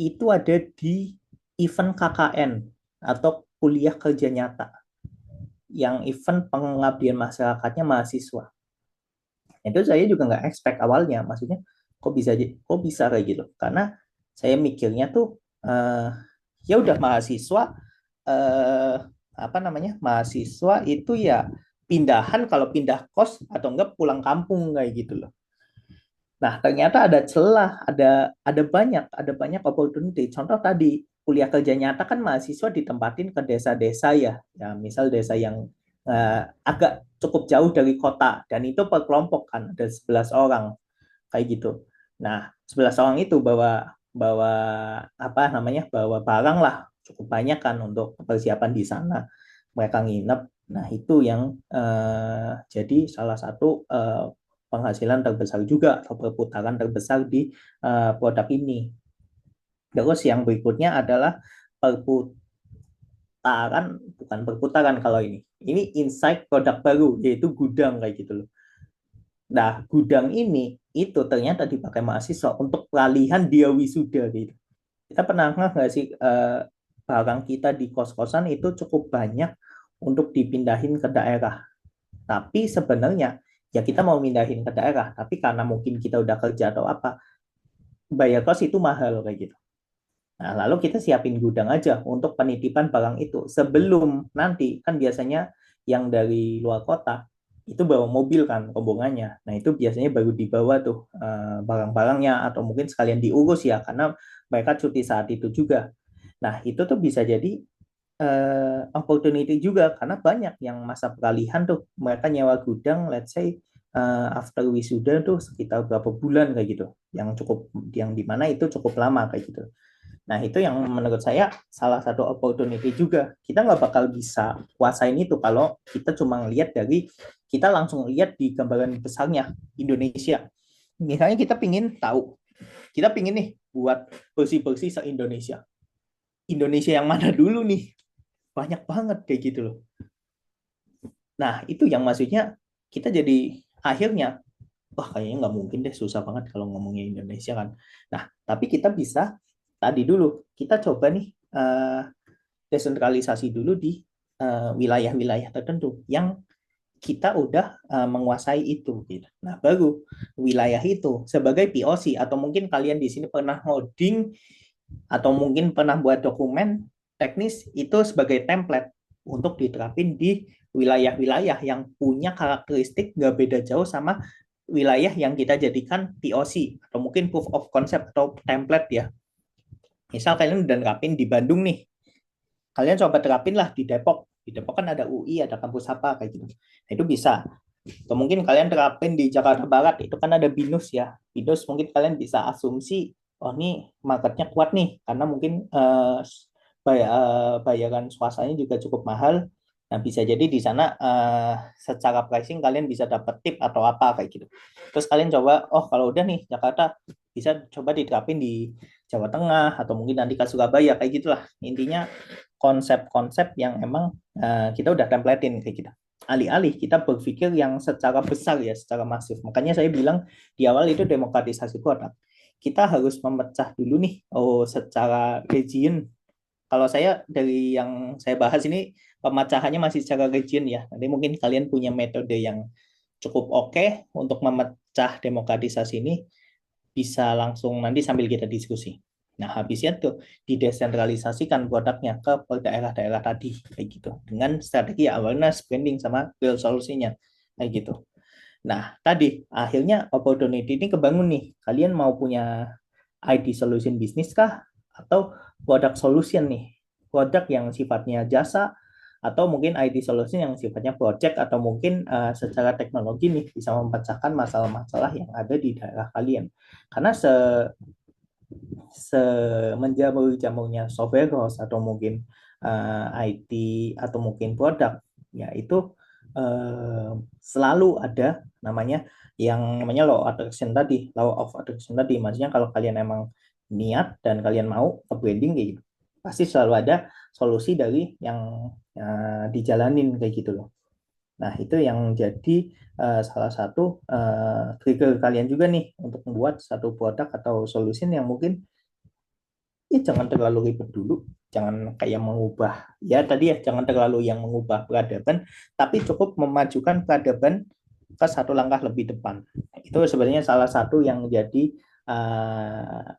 itu ada di event KKN atau kuliah kerja nyata yang event pengabdian masyarakatnya mahasiswa. Itu saya juga nggak expect awalnya, maksudnya kok bisa kayak gitu, karena saya mikirnya tuh ya udah mahasiswa eh, apa namanya mahasiswa itu ya pindahan kalau pindah kos atau enggak pulang kampung kayak gitu loh. Nah, ternyata ada celah, ada banyak opportunity. Contoh tadi, kuliah kerja nyata kan mahasiswa ditempatin ke desa-desa ya. Ya, misal desa yang agak cukup jauh dari kota dan itu per kelompok kan ada 11 orang kayak gitu. Nah, 11 orang itu bawa bawa apa namanya? Bawa barang lah cukup banyak kan untuk persiapan di sana. Mereka nginep. Nah, itu yang jadi salah satu penghasilan terbesar juga atau perputaran terbesar di produk ini. Terus yang berikutnya adalah perputaran, bukan perputaran kalau ini. Ini insight produk baru, yaitu gudang kayak gitu loh. Nah, gudang ini itu ternyata dipakai mahasiswa untuk peralihan dia wisuda gitu. Kita pernah nggak sih barang kita di kos-kosan itu cukup banyak untuk dipindahin ke daerah. Tapi sebenarnya ya kita mau pindahin ke daerah, tapi karena mungkin kita udah kerja atau apa, bayar kos itu mahal kayak gitu. Nah, lalu kita siapin gudang aja untuk penitipan barang itu. Sebelum nanti, kan biasanya yang dari luar kota, itu bawa mobil kan rombongannya. Nah, itu biasanya baru dibawa tuh barang-barangnya, atau mungkin sekalian diurus ya, karena mereka cuti saat itu juga. Nah, itu tuh bisa jadi opportunity juga, karena banyak yang masa peralihan tuh, mereka nyewa gudang, let's say, after wisuda tuh sekitar berapa bulan kayak gitu. Yang dimana itu cukup lama kayak gitu. Nah, itu yang menurut saya salah satu opportunity juga. Kita nggak bakal bisa kuasain itu kalau kita cuma lihat kita langsung lihat di gambaran besarnya Indonesia. Misalnya kita pingin nih buat bersih-bersih se-Indonesia. Indonesia yang mana dulu nih? Banyak banget kayak gitu loh. Nah, itu yang maksudnya kita jadi akhirnya, wah kayaknya nggak mungkin deh, susah banget kalau ngomongin Indonesia kan. Nah, tapi kita bisa tadi dulu, kita coba nih desentralisasi dulu di wilayah-wilayah tertentu yang kita udah menguasai itu gitu. Nah, baru wilayah itu sebagai POC atau mungkin kalian di sini pernah ngoding atau mungkin pernah buat dokumen teknis itu sebagai template untuk diterapin di wilayah-wilayah yang punya karakteristik nggak beda jauh sama wilayah yang kita jadikan POC atau mungkin proof of concept atau template ya. Misal kalian udah nerapin di Bandung nih, kalian coba terapin lah di Depok. Di Depok kan ada UI, ada kampus apa kayak gitu. Nah, itu bisa. Atau mungkin kalian terapin di Jakarta Barat, itu kan ada BINUS ya. BINUS mungkin kalian bisa asumsi, oh ini marketnya kuat nih, karena mungkin bayaran swastanya juga cukup mahal. Nah, bisa jadi di sana secara pricing kalian bisa dapat tip atau apa kayak gitu. Terus kalian coba, oh kalau udah nih Jakarta bisa coba diterapin di Jawa Tengah atau mungkin nanti ke Surabaya kayak gitulah. Intinya konsep-konsep yang emang kita udah templatein kayak gitu. Alih-alih kita berpikir yang secara besar ya, secara masif. Makanya saya bilang di awal itu demokratisasi produk. Kita harus memecah dulu nih, oh secara region. Kalau saya dari yang saya bahas ini pemecahannya masih secara region ya. Nanti mungkin kalian punya metode yang cukup oke untuk memecah demokratisasi ini bisa langsung nanti sambil kita diskusi. Nah, habisnya tuh didesentralisasikan produknya ke daerah-daerah tadi kayak gitu dengan strategi awareness, branding sama real solusinya kayak gitu. Nah, tadi akhirnya opportunity ini kebangun nih. Kalian mau punya IT solution bisnis kah? Atau product solution nih? Produk yang sifatnya jasa atau mungkin IT solution yang sifatnya project atau mungkin secara teknologi nih bisa memecahkan masalah-masalah yang ada di daerah kalian. Karena semenjamur-jamurnya software house atau mungkin IT atau mungkin produk, ya itu selalu ada namanya yang namanya law of attraction tadi, law of attraction tadi. Maksudnya kalau kalian emang niat dan kalian mau ke branding kayak gitu, pasti selalu ada solusi dari yang dijalanin kayak gitu loh. Nah, itu yang jadi salah satu trigger kalian juga nih untuk membuat satu produk atau solution yang mungkin ya jangan terlalu ribet dulu, jangan kayak mengubah ya tadi ya jangan terlalu yang mengubah peradaban, tapi cukup memajukan peradaban ke satu langkah lebih depan. Itu sebenarnya salah satu yang jadi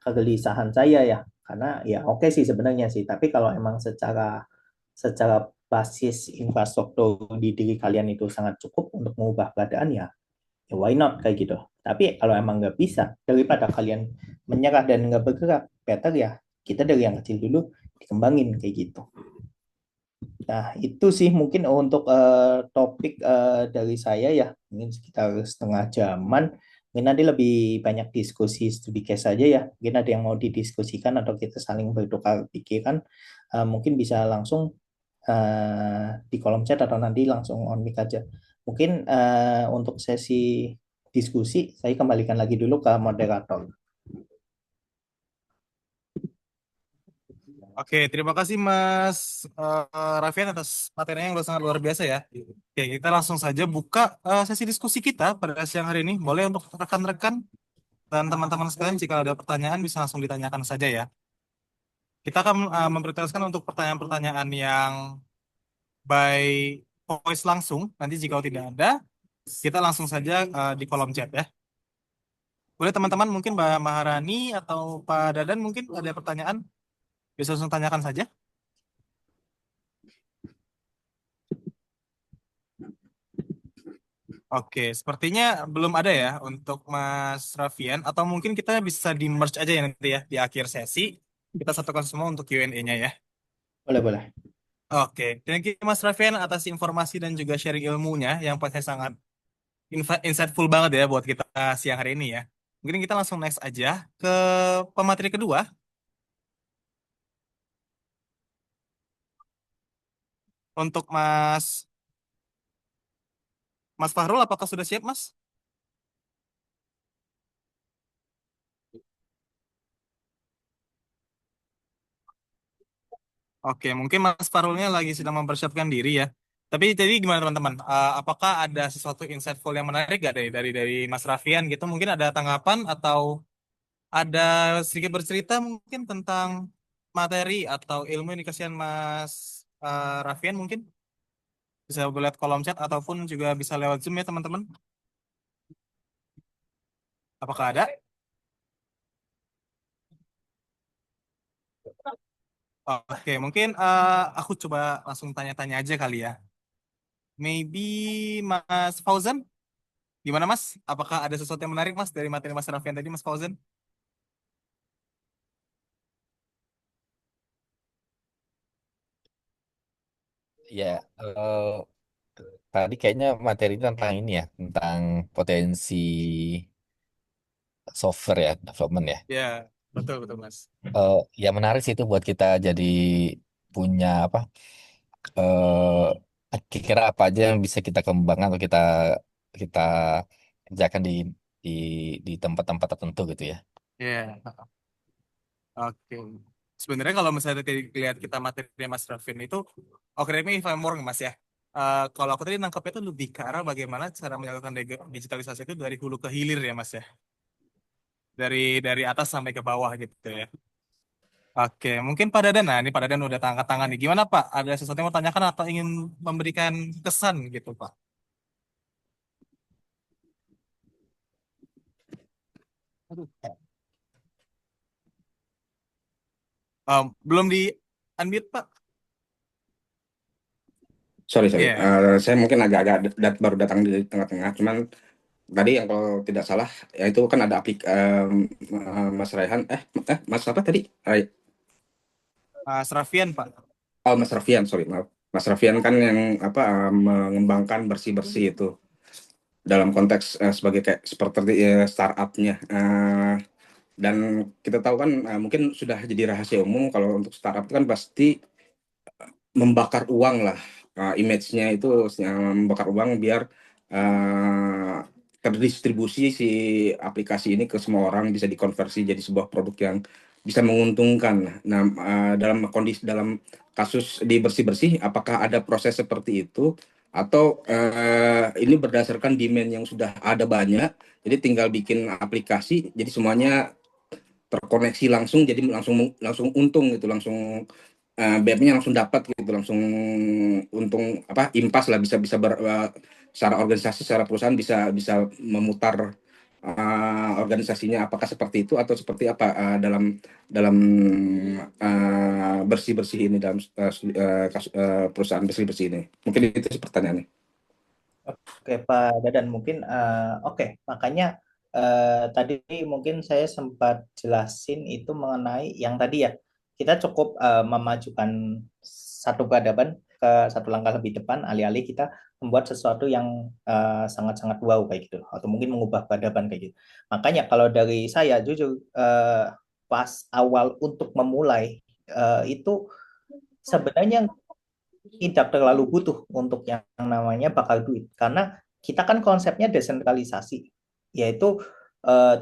kegelisahan saya ya, karena ya oke sih sebenarnya sih, tapi kalau emang secara secara basis infrastruktur di diri kalian itu sangat cukup untuk mengubah keadaan ya, ya why not kayak gitu. Tapi kalau emang nggak bisa, daripada kalian menyerah dan nggak bergerak, better ya kita dari yang kecil dulu dikembangin kayak gitu. Nah, itu sih mungkin untuk topik dari saya ya, mungkin sekitar setengah jaman. Mungkin nanti lebih banyak diskusi studi case saja ya. Mungkin ada yang mau didiskusikan atau kita saling bertukar pikiran, mungkin bisa langsung di kolom chat atau nanti langsung on mic aja. Mungkin untuk sesi diskusi, saya kembalikan lagi dulu ke moderator. Oke, terima kasih Mas Raffian atas materinya yang sangat luar biasa ya. Oke, kita langsung saja buka sesi diskusi kita pada siang hari ini. Boleh untuk rekan-rekan dan teman-teman sekalian jika ada pertanyaan bisa langsung ditanyakan saja ya. Kita akan memprioritaskan untuk pertanyaan-pertanyaan yang by voice langsung. Nanti jika tidak ada, kita langsung saja di kolom chat ya. Boleh teman-teman mungkin Mbak Maharani atau Pak Dadan mungkin ada pertanyaan bisa langsung tanyakan saja. Oke, sepertinya belum ada ya untuk Mas Raffian atau mungkin kita bisa di merge aja ya nanti ya di akhir sesi kita satukan semua untuk Q&A-nya ya. Boleh, boleh. Oke, thank you Mas Raffian atas informasi dan juga sharing ilmunya yang pasti sangat insightful banget ya buat kita siang hari ini ya. Mungkin kita langsung next aja ke pemateri kedua untuk Mas Fahrul. Apakah sudah siap Mas? Oke, mungkin Mas Farulnya lagi sedang mempersiapkan diri ya. Tapi jadi gimana teman-teman? Apakah ada sesuatu insightful yang menarik gak dari Mas Raffian gitu? Mungkin ada tanggapan atau ada sedikit bercerita mungkin tentang materi atau ilmu yang dikasihkan Mas Raffian mungkin bisa lihat kolom chat ataupun juga bisa lewat Zoom ya teman-teman. Apakah ada? Oke, mungkin aku coba langsung tanya-tanya aja kali ya. Maybe Mas Fauzan, gimana Mas? Apakah ada sesuatu yang menarik Mas dari materi Mas Raffian tadi Mas Fauzan? Ya, tadi kayaknya materi tentang ini ya, tentang potensi software ya, development ya. Ya, betul betul Mas. Ya menarik sih itu buat kita jadi punya apa? kira-kira apa aja yang bisa kita kembangkan atau kita kita kerjakan di di tempat-tempat tertentu gitu ya. Ya, oke. Sebenarnya kalau misalnya tadi lihat kita materi Mas Rafin itu, oke ini if I'm wrong, Mas ya. Kalau aku tadi nangkapnya itu lebih ke arah bagaimana cara melakukan digitalisasi itu dari hulu ke hilir ya, Mas ya. Dari atas sampai ke bawah gitu ya. Oke, mungkin Pak Dadan, nah ini Pak Dadan udah angkat tangan nih. Gimana Pak? Ada sesuatu yang mau tanyakan atau ingin memberikan kesan gitu Pak? Aduh. Belum di unmute Pak? Sorry, sorry. Iya. Saya mungkin agak-agak baru datang di tengah-tengah. Cuman tadi yang kalau tidak salah, ya itu kan ada Mas Raihan. Mas apa tadi? Mas Raffian Pak. Oh, Mas Rafian, sorry, maaf. Mas Rafian kan yang apa mengembangkan bersih-bersih itu dalam konteks sebagai kayak seperti startupnya. Dan kita tahu kan mungkin sudah jadi rahasia umum kalau untuk startup itu kan pasti membakar uang lah. Image-nya itu membakar uang biar uh, terdistribusi si aplikasi ini ke semua orang, bisa dikonversi jadi sebuah produk yang bisa menguntungkan. Nah, dalam kasus di bersih-bersih, apakah ada proses seperti itu atau ini berdasarkan demand yang sudah ada banyak, jadi tinggal bikin aplikasi, jadi semuanya terkoneksi langsung, jadi langsung langsung untung gitu, langsung BM-nya langsung dapat gitu, langsung untung apa impas lah, bisa bisa secara organisasi, secara perusahaan bisa bisa memutar organisasinya, apakah seperti itu atau seperti apa dalam dalam bersih bersih ini, dalam perusahaan bersih bersih ini, mungkin itu sih pertanyaannya. Oke, Pak Dadan, mungkin oke, makanya tadi mungkin saya sempat jelasin itu mengenai yang tadi ya, kita cukup memajukan satu peradaban ke satu langkah lebih depan, alih-alih kita membuat sesuatu yang sangat-sangat wow kayak gitu, atau mungkin mengubah peradaban kayak gitu. Makanya kalau dari saya jujur pas awal untuk memulai itu sebenarnya tidak terlalu butuh untuk yang namanya bakar duit, karena kita kan konsepnya desentralisasi, yaitu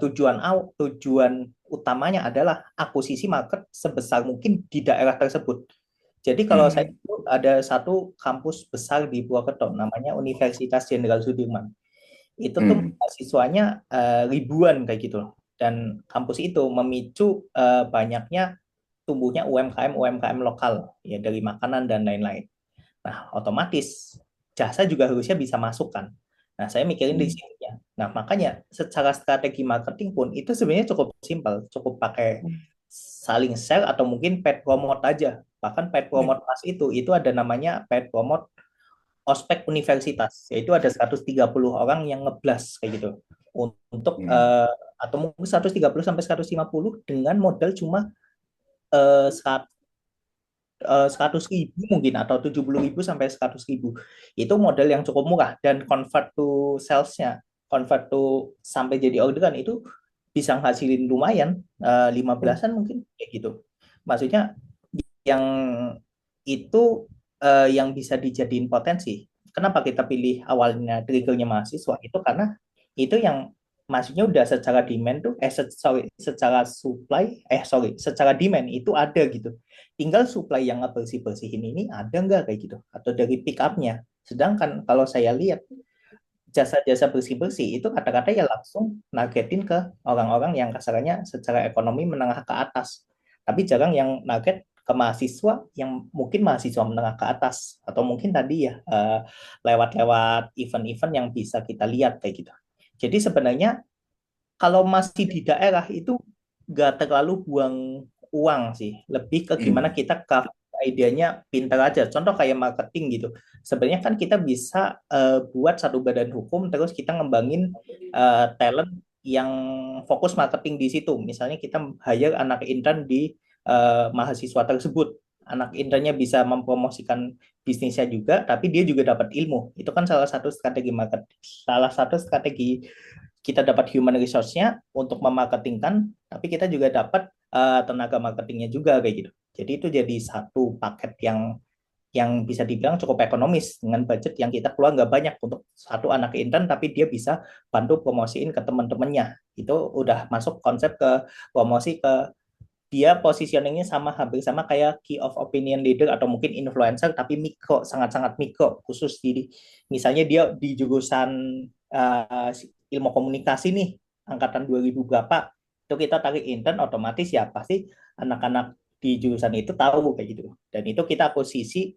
tujuan utamanya adalah akuisisi market sebesar mungkin di daerah tersebut. Jadi kalau saya Hmm. ada satu kampus besar di Purwokerto namanya Universitas Jenderal Sudirman, itu tuh Hmm. mahasiswanya ribuan kayak gitu loh. Dan kampus itu memicu banyaknya tumbuhnya UMKM lokal ya, dari makanan dan lain-lain. Nah, otomatis jasa juga harusnya bisa masuk kan. Nah, saya mikirin di Hmm. sini ya. Nah, makanya secara strategi marketing pun itu sebenarnya cukup simpel, cukup pakai saling share atau mungkin paid promote aja. Bahkan paid promote pas itu ada namanya paid promote ospek universitas, yaitu ada 130 orang yang ngeblas kayak gitu. Untuk Hmm. atau mungkin 130 sampai 150 dengan modal cuma eh, 100.000 mungkin, atau 70.000 sampai 100.000. Itu modal yang cukup murah, dan convert to salesnya, convert to sampai jadi orderan itu bisa ngasilin lumayan, 15-an mungkin kayak gitu. Maksudnya yang itu yang bisa dijadiin potensi. Kenapa kita pilih awalnya triggernya mahasiswa itu karena itu yang maksudnya udah secara demand tuh secara supply secara demand itu ada gitu, tinggal supply yang bersih bersihin ini ada nggak kayak gitu, atau dari pick up-nya. Sedangkan kalau saya lihat jasa-jasa bersih-bersih itu kata-kata ya langsung nargetin ke orang-orang yang kasarnya secara ekonomi menengah ke atas, tapi jarang yang narget ke mahasiswa yang mungkin mahasiswa menengah ke atas, atau mungkin tadi ya lewat-lewat event-event yang bisa kita lihat kayak gitu. Jadi sebenarnya kalau masih di daerah itu nggak terlalu buang uang sih, lebih ke gimana Hmm. kita cover idenya pinter aja. Contoh kayak marketing gitu. Sebenarnya kan kita bisa buat satu badan hukum, terus kita ngembangin talent yang fokus marketing di situ. Misalnya kita hire anak intern di mahasiswa tersebut. Anak internnya bisa mempromosikan bisnisnya juga, tapi dia juga dapat ilmu. Itu kan salah satu strategi marketing, salah satu strategi kita dapat human resource-nya untuk memarketingkan, tapi kita juga dapat tenaga marketingnya juga kayak gitu. Jadi itu jadi satu paket yang yang bisa dibilang cukup ekonomis dengan budget yang kita keluar nggak banyak untuk satu anak intern, tapi dia bisa bantu promosiin ke teman-temannya. Itu udah masuk konsep ke promosi ke dia positioningnya sama hampir sama kayak key of opinion leader atau mungkin influencer tapi mikro, sangat-sangat mikro, khusus di misalnya dia di jurusan uh, ilmu komunikasi nih angkatan 2000 berapa, itu kita tarik intern, otomatis ya pasti anak-anak di jurusan itu tahu kayak gitu, dan itu kita posisi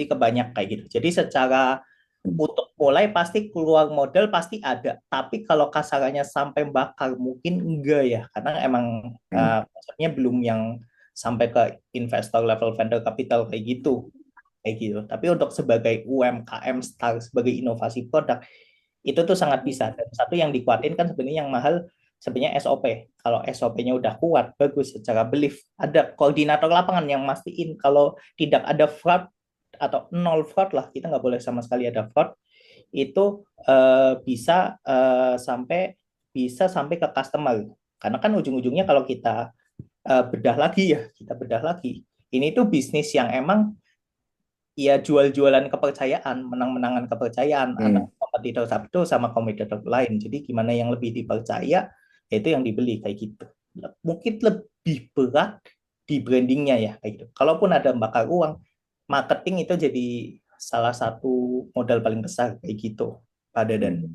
ke banyak kayak gitu. Jadi secara untuk mulai pasti keluar modal pasti ada, tapi kalau kasarannya sampai bakar mungkin enggak ya, karena emang Hmm. konsepnya belum yang sampai ke investor level vendor capital kayak gitu. Tapi untuk sebagai UMKM start sebagai inovasi produk itu tuh sangat bisa. Dan satu yang dikuatin kan sebenarnya yang mahal sebenarnya SOP. Kalau SOP-nya udah kuat, bagus secara belief, ada koordinator lapangan yang mastiin kalau tidak ada fraud atau nol fraud lah, kita nggak boleh sama sekali ada fraud, itu bisa sampai ke customer. Karena kan ujung-ujungnya kalau kita bedah lagi. Ini tuh bisnis yang emang ya jual-jualan kepercayaan, menang-menangan kepercayaan antara Hmm. kompetitor satu sama kompetitor lain. Jadi gimana yang lebih dipercaya, itu yang dibeli kayak gitu. Mungkin lebih berat di brandingnya ya kayak gitu. Kalaupun ada bakar uang, marketing itu jadi salah satu modal paling besar kayak gitu, Pak Dadan. Hmm.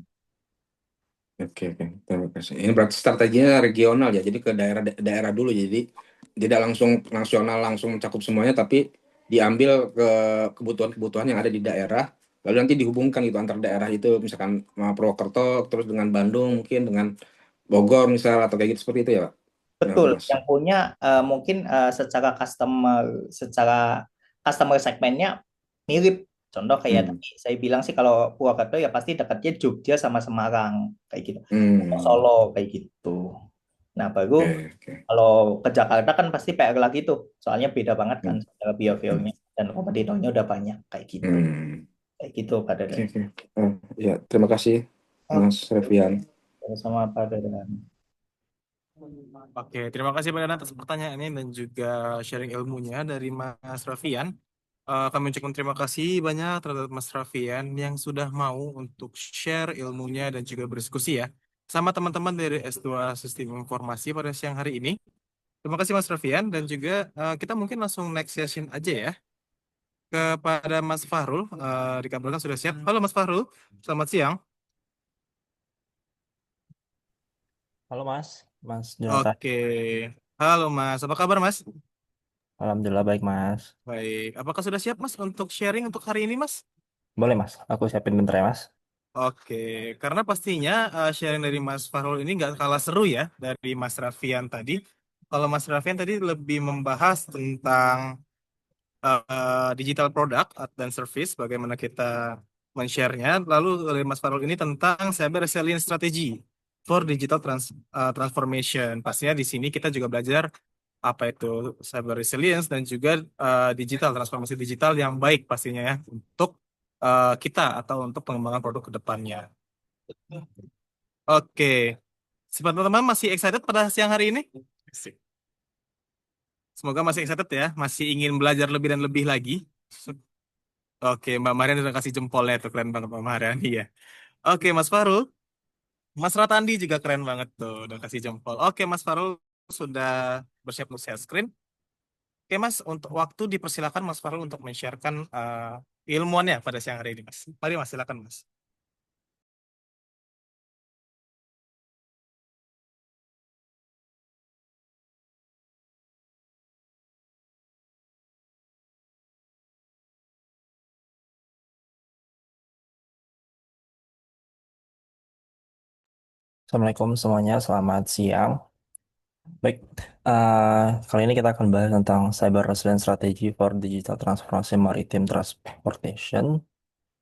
Oke, oke. Terima kasih. Ini berarti strateginya regional ya. Jadi ke daerah dulu. Jadi tidak langsung nasional langsung mencakup semuanya, tapi diambil ke kebutuhan-kebutuhan yang ada di daerah. Lalu nanti dihubungkan gitu antar daerah itu, misalkan Purwokerto terus dengan Bandung, mungkin dengan Bogor misal atau kayak gitu seperti itu ya, Pak. Ya, Betul, Mas. yang punya mungkin secara customer segmennya mirip. Contoh kayak Hmm. tadi saya bilang sih kalau Purwokerto ya pasti dekatnya Jogja sama Semarang kayak gitu. Atau Hmm. Solo kayak gitu. Nah, baru Oke, oke. kalau ke Jakarta kan pasti PR lagi tuh. Soalnya beda banget kan Hmm. secara Hmm. behaviornya dan kompetitornya udah banyak kayak gitu. Hmm. Kayak gitu Pak Oke, Dadan. oke. Oh, ya, terima kasih Mas Oke, Revian. sama Pak Dadan. Oke, terima kasih Pak Dana atas pertanyaannya dan juga sharing ilmunya dari Mas Rafian. Kami ucapkan terima kasih banyak terhadap Mas Rafian yang sudah mau untuk share ilmunya dan juga berdiskusi ya sama teman-teman dari S2 Sistem Informasi pada siang hari ini. Terima kasih Mas Rafian dan juga kita mungkin langsung next session aja ya kepada Mas Fahrul. Dikabarkan sudah siap. Halo Mas Fahrul, selamat siang. Halo Mas, Mas Jonathan. Oke, halo Mas, apa kabar Mas? Alhamdulillah baik Mas. Baik, apakah sudah siap Mas untuk sharing untuk hari ini Mas? Boleh Mas, aku siapin bentar ya Mas. Oke, karena pastinya sharing dari Mas Farul ini nggak kalah seru ya dari Mas Rafian tadi. Kalau Mas Rafian tadi lebih membahas tentang digital product dan service, bagaimana kita men-share-nya. Lalu dari Mas Farul ini tentang cyber resilience strategy for digital transformation. Pastinya di sini kita juga belajar apa itu cyber resilience dan juga digital transformasi digital yang baik pastinya ya untuk kita atau untuk pengembangan produk ke depannya. Oke, sempat teman-teman masih excited pada siang hari ini? Asik. Semoga masih excited ya, masih ingin belajar lebih dan lebih lagi. Oke, Mbak Marian udah kasih jempolnya tuh, keren banget Mbak Marian. Iya. Oke, Mas Farul. Mas Ratandi juga keren banget tuh, udah kasih jempol. Oke, Mas Farul sudah bersiap untuk share screen. Oke, Mas, untuk waktu dipersilakan Mas Farul untuk men-sharekan ilmuannya pada siang hari ini, Mas. Mari, Mas, silakan, Mas. Assalamualaikum semuanya, selamat siang. Baik, kali ini kita akan bahas tentang Cyber Resilience Strategy for Digital Transformation Maritime Transportation.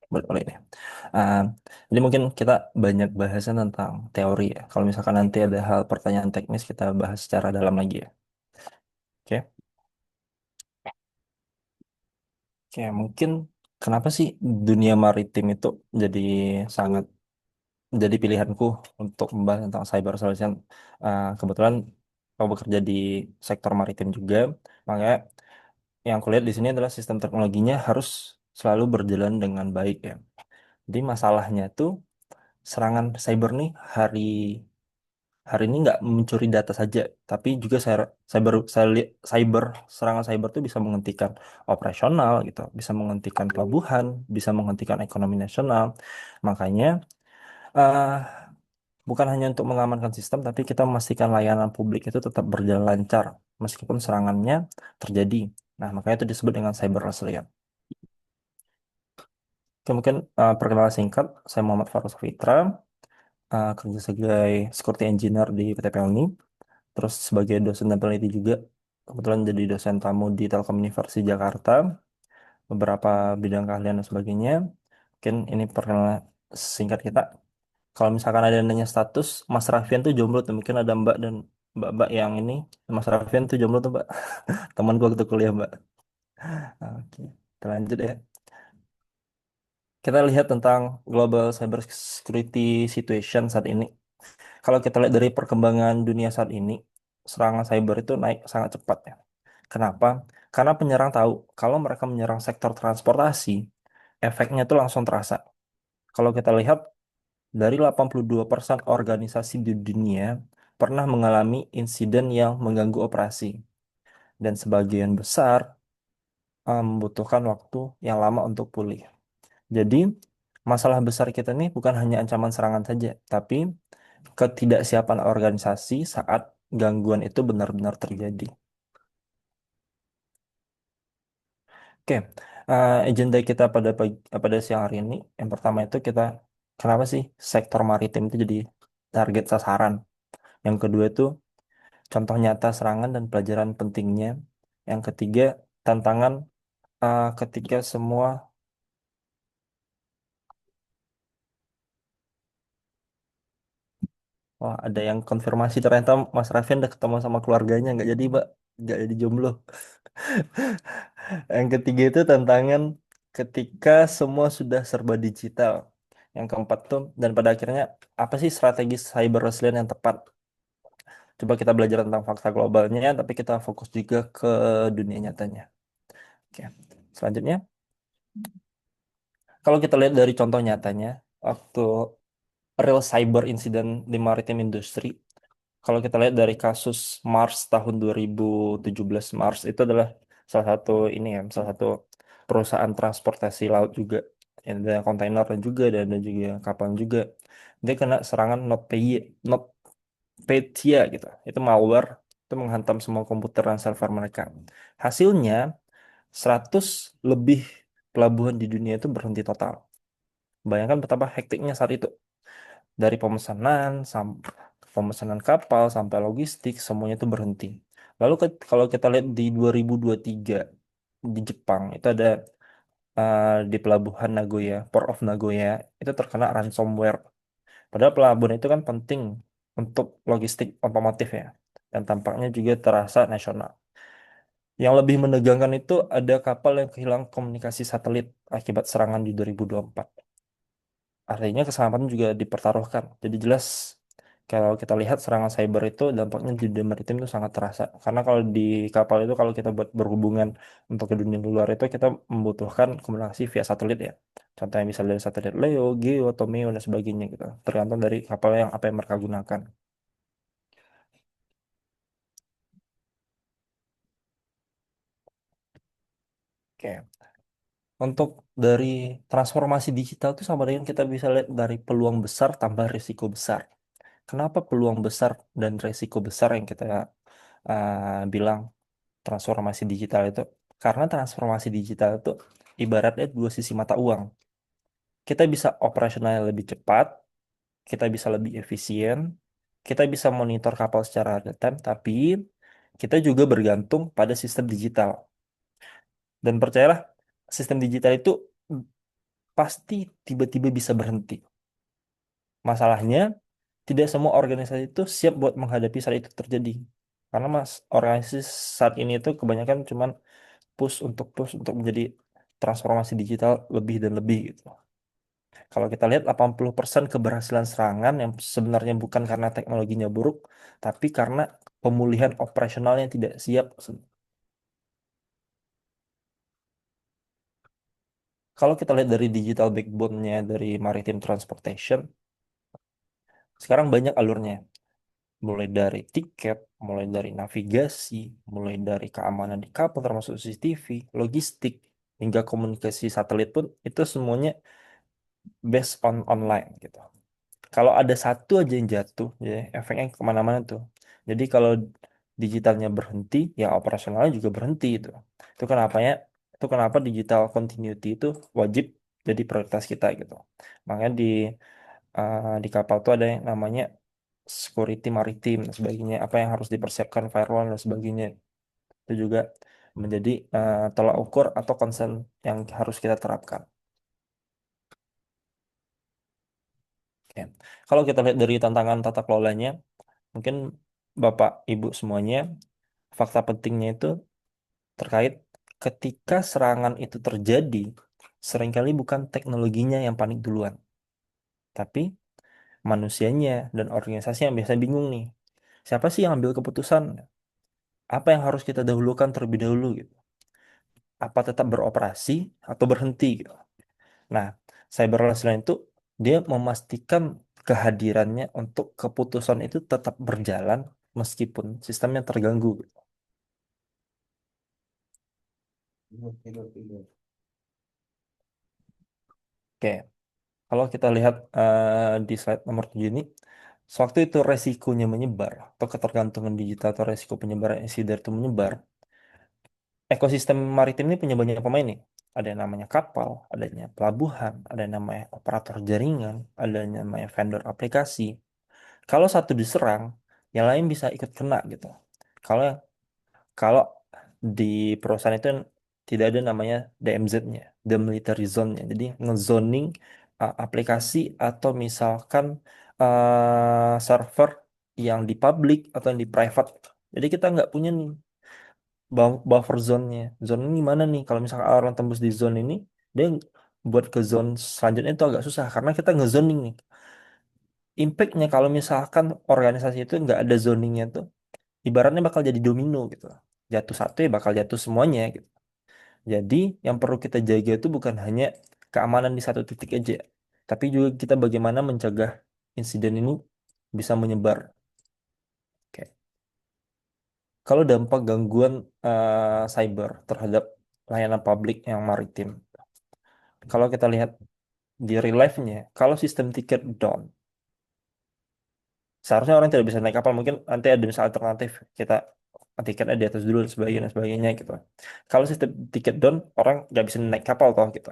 Boleh nih. Uh, jadi mungkin kita banyak bahasan tentang teori ya. Kalau misalkan nanti ada hal pertanyaan teknis, kita bahas secara dalam lagi ya. Oke, Oke, mungkin kenapa sih dunia maritim itu jadi sangat jadi pilihanku untuk membahas tentang cyber solution. Kebetulan aku bekerja di sektor maritim juga, makanya yang aku lihat di sini adalah sistem teknologinya harus selalu berjalan dengan baik ya. Jadi masalahnya tuh serangan cyber nih hari hari ini nggak mencuri data saja, tapi juga cyber serangan cyber tuh bisa menghentikan operasional gitu, bisa menghentikan pelabuhan, bisa menghentikan ekonomi nasional. Makanya eh, bukan hanya untuk mengamankan sistem, tapi kita memastikan layanan publik itu tetap berjalan lancar meskipun serangannya terjadi. Nah, makanya itu disebut dengan cyber resilient. Oke, mungkin perkenalan singkat, saya Muhammad Farus Fitra, kerja sebagai security engineer di PT Pelni, terus sebagai dosen dan peneliti juga. Kebetulan jadi dosen tamu di Telkom University Jakarta, beberapa bidang keahlian dan sebagainya. Mungkin ini perkenalan singkat kita. Kalau misalkan ada yang nanya status, Mas Raffian tuh jomblo tuh. Mungkin ada Mbak dan Mbak-mbak yang ini. Mas Raffian tuh jomblo tuh, Mbak. Teman gua waktu kuliah, Mbak. Oke, kita lanjut ya. Kita lihat tentang global cyber security situation saat ini. Kalau kita lihat dari perkembangan dunia saat ini, serangan cyber itu naik sangat cepat ya. Kenapa? Karena penyerang tahu kalau mereka menyerang sektor transportasi, efeknya itu langsung terasa. Kalau kita lihat dari 82% organisasi di dunia pernah mengalami insiden yang mengganggu operasi dan sebagian besar membutuhkan waktu yang lama untuk pulih. Jadi, masalah besar kita ini bukan hanya ancaman serangan saja, tapi ketidaksiapan organisasi saat gangguan itu benar-benar terjadi. Oke, agenda kita pada siang hari ini, yang pertama itu kenapa sih sektor maritim itu jadi target sasaran? Yang kedua itu contoh nyata serangan dan pelajaran pentingnya. Yang ketiga, tantangan ketika semua, wah ada yang konfirmasi ternyata Mas Raffian udah ketemu sama keluarganya, nggak jadi Mbak, nggak jadi jomblo. Yang ketiga itu tantangan ketika semua sudah serba digital. Yang keempat tuh, dan pada akhirnya apa sih strategi cyber resilient yang tepat? Coba kita belajar tentang fakta globalnya, tapi kita fokus juga ke dunia nyatanya. Oke, selanjutnya, kalau kita lihat dari contoh nyatanya, waktu real cyber incident di maritim industri, kalau kita lihat dari kasus Mars tahun 2017, Mars itu adalah salah satu ini ya, salah satu perusahaan transportasi laut juga. Ada kontainer dan juga dan ada juga kapal juga. Dia kena serangan NotPetya gitu. Itu malware, itu menghantam semua komputer dan server mereka. Hasilnya 100 lebih pelabuhan di dunia itu berhenti total. Bayangkan betapa hektiknya saat itu. Dari pemesanan kapal sampai logistik semuanya itu berhenti. Lalu kalau kita lihat di 2023 di Jepang itu ada di pelabuhan Nagoya, Port of Nagoya itu terkena ransomware. Padahal pelabuhan itu kan penting untuk logistik otomotif ya. Dan tampaknya juga terasa nasional. Yang lebih menegangkan itu ada kapal yang kehilangan komunikasi satelit akibat serangan di 2024. Artinya keselamatan juga dipertaruhkan. Jadi jelas kalau kita lihat serangan cyber itu dampaknya di dunia maritim itu sangat terasa. Karena kalau di kapal itu kalau kita buat berhubungan untuk ke dunia luar itu kita membutuhkan komunikasi via satelit ya. Contohnya misalnya dari satelit Leo, Geo, Tomeo dan sebagainya gitu. Tergantung dari kapal yang apa yang mereka gunakan. Oke. Untuk dari transformasi digital itu sama dengan kita bisa lihat dari peluang besar tambah risiko besar. Kenapa peluang besar dan risiko besar yang kita bilang transformasi digital itu? Karena transformasi digital itu ibaratnya dua sisi mata uang. Kita bisa operasional lebih cepat, kita bisa lebih efisien, kita bisa monitor kapal secara real time, tapi kita juga bergantung pada sistem digital. Dan percayalah, sistem digital itu pasti tiba-tiba bisa berhenti. Masalahnya, tidak semua organisasi itu siap buat menghadapi saat itu terjadi. Karena organisasi saat ini itu kebanyakan cuman push untuk menjadi transformasi digital lebih dan lebih gitu. Kalau kita lihat 80% keberhasilan serangan yang sebenarnya bukan karena teknologinya buruk, tapi karena pemulihan operasional yang tidak siap. Kalau kita lihat dari digital backbone-nya dari maritime transportation, sekarang banyak alurnya. Mulai dari tiket, mulai dari navigasi, mulai dari keamanan di kapal termasuk CCTV, logistik, hingga komunikasi satelit pun itu semuanya based on online gitu. Kalau ada satu aja yang jatuh, ya efeknya kemana-mana tuh. Jadi kalau digitalnya berhenti, ya operasionalnya juga berhenti itu. Itu kenapa ya? Itu kenapa digital continuity itu wajib jadi prioritas kita gitu. Makanya di kapal tuh ada yang namanya security maritim dan sebagainya. Apa yang harus dipersiapkan firewall dan sebagainya. Itu juga menjadi tolak ukur atau concern yang harus kita terapkan. Oke. Kalau kita lihat dari tantangan tata kelolanya, mungkin Bapak Ibu semuanya, fakta pentingnya itu terkait ketika serangan itu terjadi, seringkali bukan teknologinya yang panik duluan, tapi manusianya dan organisasi yang biasa bingung nih. Siapa sih yang ambil keputusan? Apa yang harus kita dahulukan terlebih dahulu gitu? Apa tetap beroperasi atau berhenti gitu? Nah, cyber resilience itu dia memastikan kehadirannya untuk keputusan itu tetap berjalan meskipun sistemnya terganggu gitu. Oke, kalau kita lihat di slide nomor 7 ini, sewaktu itu resikonya menyebar atau ketergantungan digital atau resiko penyebaran insider itu menyebar, ekosistem maritim ini punya banyak pemain nih. Ada yang namanya kapal, adanya pelabuhan, ada yang namanya operator jaringan, ada yang namanya vendor aplikasi. Kalau satu diserang, yang lain bisa ikut kena gitu. Kalau kalau di perusahaan itu tidak ada namanya DMZ-nya, demilitary zone-nya. Jadi ngezoning aplikasi atau misalkan server yang di public atau yang di private. Jadi kita nggak punya nih buffer zone-nya. Zone ini gimana nih? Kalau misalkan orang tembus di zone ini, dia buat ke zone selanjutnya itu agak susah karena kita ngezoning nih. Impact-nya kalau misalkan organisasi itu nggak ada zoningnya tuh, ibaratnya bakal jadi domino gitu. Jatuh satu ya bakal jatuh semuanya gitu. Jadi yang perlu kita jaga itu bukan hanya keamanan di satu titik aja, tapi juga kita bagaimana mencegah insiden ini bisa menyebar. Oke. Kalau dampak gangguan cyber terhadap layanan publik yang maritim, kalau kita lihat di real life-nya, kalau sistem tiket down, seharusnya orang tidak bisa naik kapal. Mungkin nanti ada misal alternatif, kita tiketnya di atas dulu dan sebagainya gitu. Kalau sistem tiket down, orang nggak bisa naik kapal toh gitu.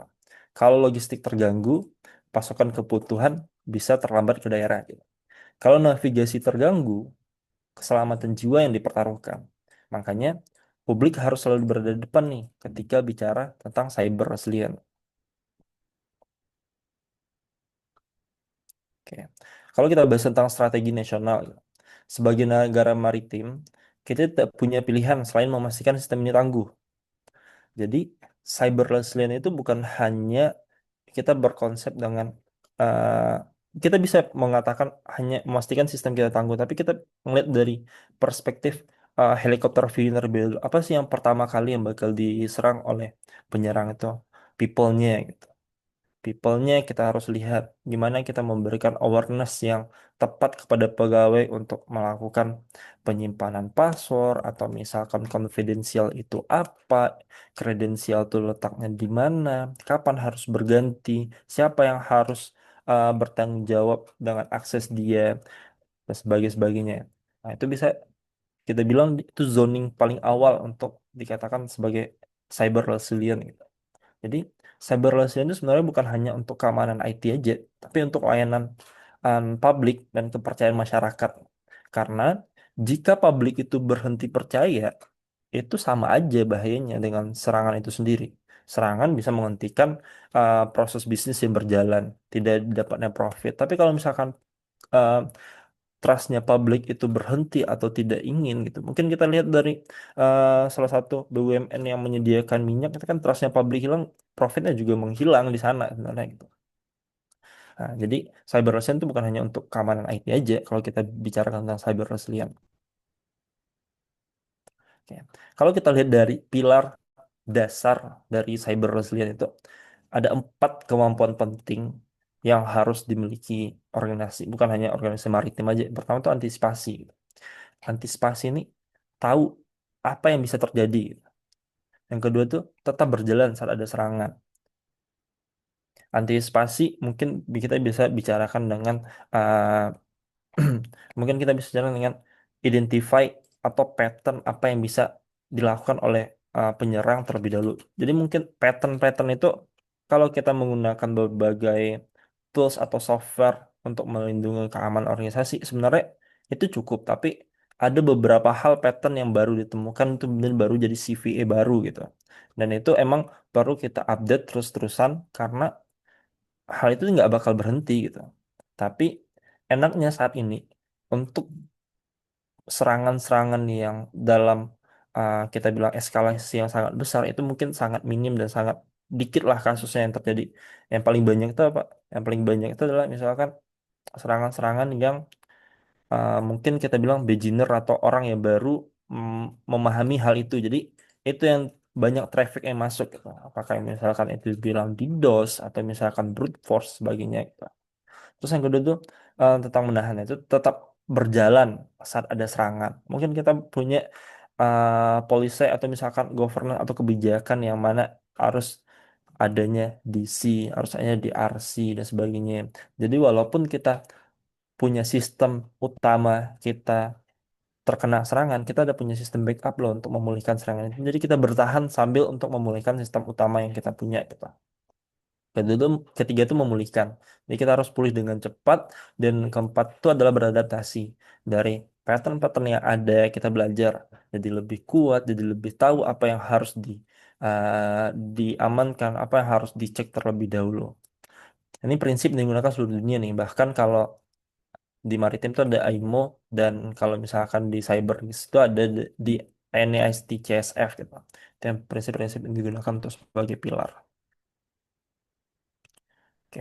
Kalau logistik terganggu, pasokan kebutuhan bisa terlambat ke daerah gitu. Kalau navigasi terganggu, keselamatan jiwa yang dipertaruhkan. Makanya publik harus selalu berada di depan nih ketika bicara tentang cyber resilience. Oke. Kalau kita bahas tentang strategi nasional, sebagai negara maritim, kita tidak punya pilihan selain memastikan sistem ini tangguh. Jadi, cyber resilience itu bukan hanya kita berkonsep dengan eh, kita bisa mengatakan hanya memastikan sistem kita tangguh, tapi kita melihat dari perspektif helikopter vulnerable. Apa sih yang pertama kali yang bakal diserang oleh penyerang itu? People-nya gitu. People-nya kita harus lihat gimana kita memberikan awareness yang tepat kepada pegawai untuk melakukan penyimpanan password atau misalkan confidential itu apa, kredensial itu letaknya di mana, kapan harus berganti, siapa yang harus bertanggung jawab dengan akses dia dan sebagainya. Nah, itu bisa kita bilang itu zoning paling awal untuk dikatakan sebagai cyber resilient gitu. Jadi cyber resilience itu sebenarnya bukan hanya untuk keamanan IT aja, tapi untuk layanan publik dan kepercayaan masyarakat. Karena jika publik itu berhenti percaya, itu sama aja bahayanya dengan serangan itu sendiri. Serangan bisa menghentikan proses bisnis yang berjalan, tidak dapatnya profit. Tapi kalau misalkan uh, trustnya publik itu berhenti atau tidak ingin gitu. Mungkin kita lihat dari salah satu BUMN yang menyediakan minyak itu kan trustnya publik hilang, profitnya juga menghilang di sana sebenarnya gitu. Nah, jadi cyber resilience itu bukan hanya untuk keamanan IT aja kalau kita bicara tentang cyber resilience. Oke. Kalau kita lihat dari pilar dasar dari cyber resilience itu, ada 4 kemampuan penting yang harus dimiliki organisasi, bukan hanya organisasi maritim aja. Pertama itu antisipasi. Antisipasi ini tahu apa yang bisa terjadi. Yang kedua tuh tetap berjalan saat ada serangan. Antisipasi mungkin kita bisa bicarakan dengan uh, mungkin kita bisa jalan dengan identify atau pattern apa yang bisa dilakukan oleh penyerang terlebih dahulu. Jadi mungkin pattern-pattern itu kalau kita menggunakan berbagai tools atau software untuk melindungi keamanan organisasi sebenarnya itu cukup, tapi ada beberapa hal pattern yang baru ditemukan itu benar baru jadi CVE baru gitu. Dan itu emang baru kita update terus-terusan karena hal itu nggak bakal berhenti gitu. Tapi enaknya saat ini untuk serangan-serangan yang dalam kita bilang eskalasi yang sangat besar itu mungkin sangat minim dan sangat dikit lah kasusnya yang terjadi. Yang paling banyak itu apa? Yang paling banyak itu adalah misalkan serangan-serangan yang mungkin kita bilang beginner atau orang yang baru memahami hal itu. Jadi itu yang banyak traffic yang masuk gitu. Apakah misalkan itu bilang DDoS atau misalkan brute force sebagainya gitu. Terus yang kedua tuh tentang menahan itu tetap berjalan saat ada serangan. Mungkin kita punya policy atau misalkan governance atau kebijakan yang mana harus adanya DC, harus adanya DRC dan sebagainya. Jadi walaupun kita punya sistem utama kita terkena serangan, kita ada punya sistem backup loh untuk memulihkan serangan itu. Jadi kita bertahan sambil untuk memulihkan sistem utama yang kita punya gitu. Ketiga itu memulihkan. Jadi kita harus pulih dengan cepat dan keempat itu adalah beradaptasi dari pattern-pattern yang ada kita belajar jadi lebih kuat, jadi lebih tahu apa yang harus uh, diamankan, apa yang harus dicek terlebih dahulu. Ini prinsip yang digunakan seluruh dunia nih. Bahkan kalau di maritim itu ada IMO dan kalau misalkan di cyber itu ada di NIST CSF gitu. Itu yang prinsip-prinsip yang digunakan untuk sebagai pilar. Oke.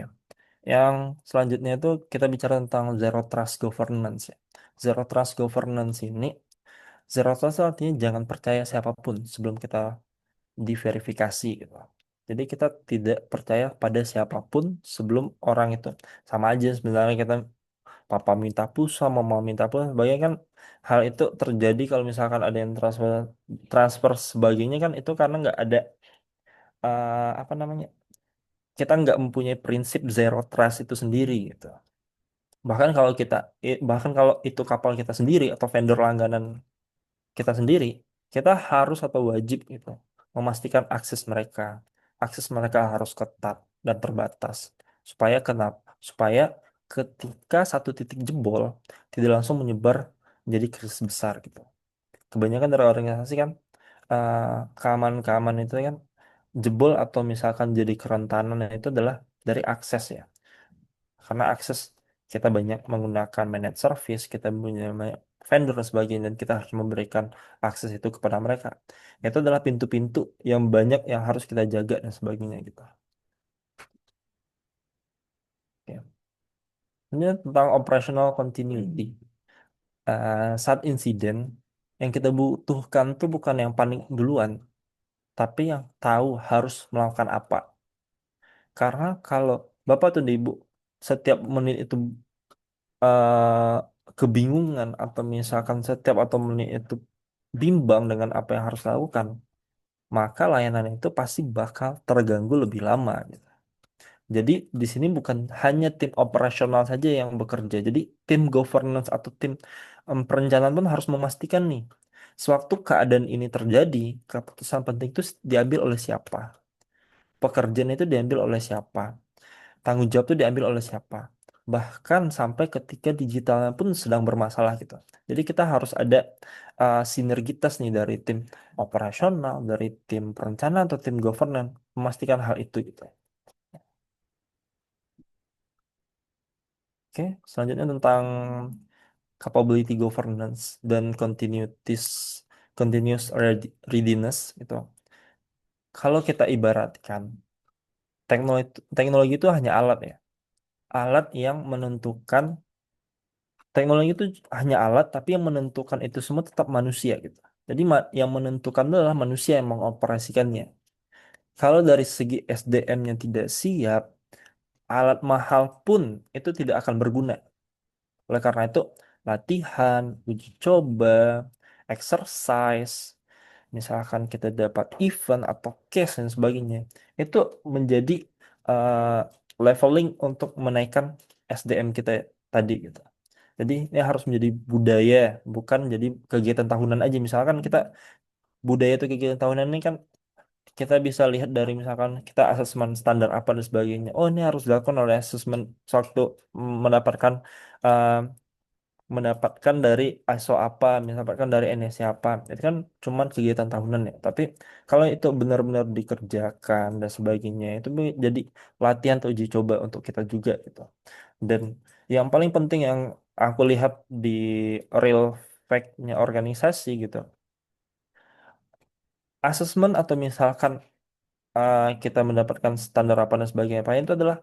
Yang selanjutnya itu kita bicara tentang Zero Trust Governance ya. Zero Trust Governance ini, Zero Trust artinya jangan percaya siapapun sebelum kita diverifikasi gitu. Jadi kita tidak percaya pada siapapun sebelum orang itu. Sama aja sebenarnya kita papa minta pulsa, mama minta pulsa, sebagainya kan hal itu terjadi kalau misalkan ada yang transfer transfer sebagainya kan itu karena nggak ada apa namanya kita nggak mempunyai prinsip zero trust itu sendiri gitu. Bahkan kalau itu kapal kita sendiri atau vendor langganan kita sendiri, kita harus atau wajib gitu memastikan akses mereka harus ketat dan terbatas. Supaya ketika satu titik jebol tidak langsung menyebar menjadi krisis besar gitu. Kebanyakan dari organisasi kan eh, keamanan-keamanan itu kan jebol atau misalkan jadi kerentanan itu adalah dari akses ya. Karena akses kita banyak menggunakan managed service, kita punya banyak vendor dan sebagainya, dan kita harus memberikan akses itu kepada mereka. Itu adalah pintu-pintu yang banyak yang harus kita jaga dan sebagainya gitu. Oke. Ini tentang operational continuity. Saat insiden, yang kita butuhkan tuh bukan yang panik duluan, tapi yang tahu harus melakukan apa. Karena kalau Bapak tuh Ibu setiap menit itu eh, kebingungan atau misalkan setiap atau menit itu bimbang dengan apa yang harus dilakukan, maka layanan itu pasti bakal terganggu lebih lama gitu. Jadi di sini bukan hanya tim operasional saja yang bekerja. Jadi tim governance atau tim perencanaan pun harus memastikan nih, sewaktu keadaan ini terjadi, keputusan penting itu diambil oleh siapa, pekerjaan itu diambil oleh siapa, tanggung jawab itu diambil oleh siapa. Bahkan sampai ketika digitalnya pun sedang bermasalah gitu. Jadi kita harus ada sinergitas nih dari tim operasional, dari tim perencanaan atau tim governance memastikan hal itu gitu. Oke, selanjutnya tentang capability governance dan continuous readiness itu. Kalau kita ibaratkan teknologi itu hanya alat ya. Alat yang menentukan teknologi itu hanya alat, tapi yang menentukan itu semua tetap manusia gitu. Jadi yang menentukan adalah manusia yang mengoperasikannya. kalau dari segi SDM-nya tidak siap, alat mahal pun itu tidak akan berguna. Oleh karena itu, latihan, uji coba, exercise, misalkan kita dapat event atau case dan sebagainya, itu menjadi eh, leveling untuk menaikkan SDM kita tadi gitu. Jadi ini harus menjadi budaya, bukan jadi kegiatan tahunan aja. Misalkan kita budaya itu kegiatan tahunan ini kan kita bisa lihat dari misalkan kita asesmen standar apa dan sebagainya. Oh, ini harus dilakukan oleh asesmen sewaktu mendapatkan eh, dari ISO apa, mendapatkan dari NSC apa. Itu kan cuman kegiatan tahunan ya. Tapi kalau itu benar-benar dikerjakan dan sebagainya, itu jadi latihan atau uji coba untuk kita juga gitu. Dan yang paling penting yang aku lihat di real fact-nya organisasi gitu, asesmen atau misalkan kita mendapatkan standar apa dan sebagainya apa itu adalah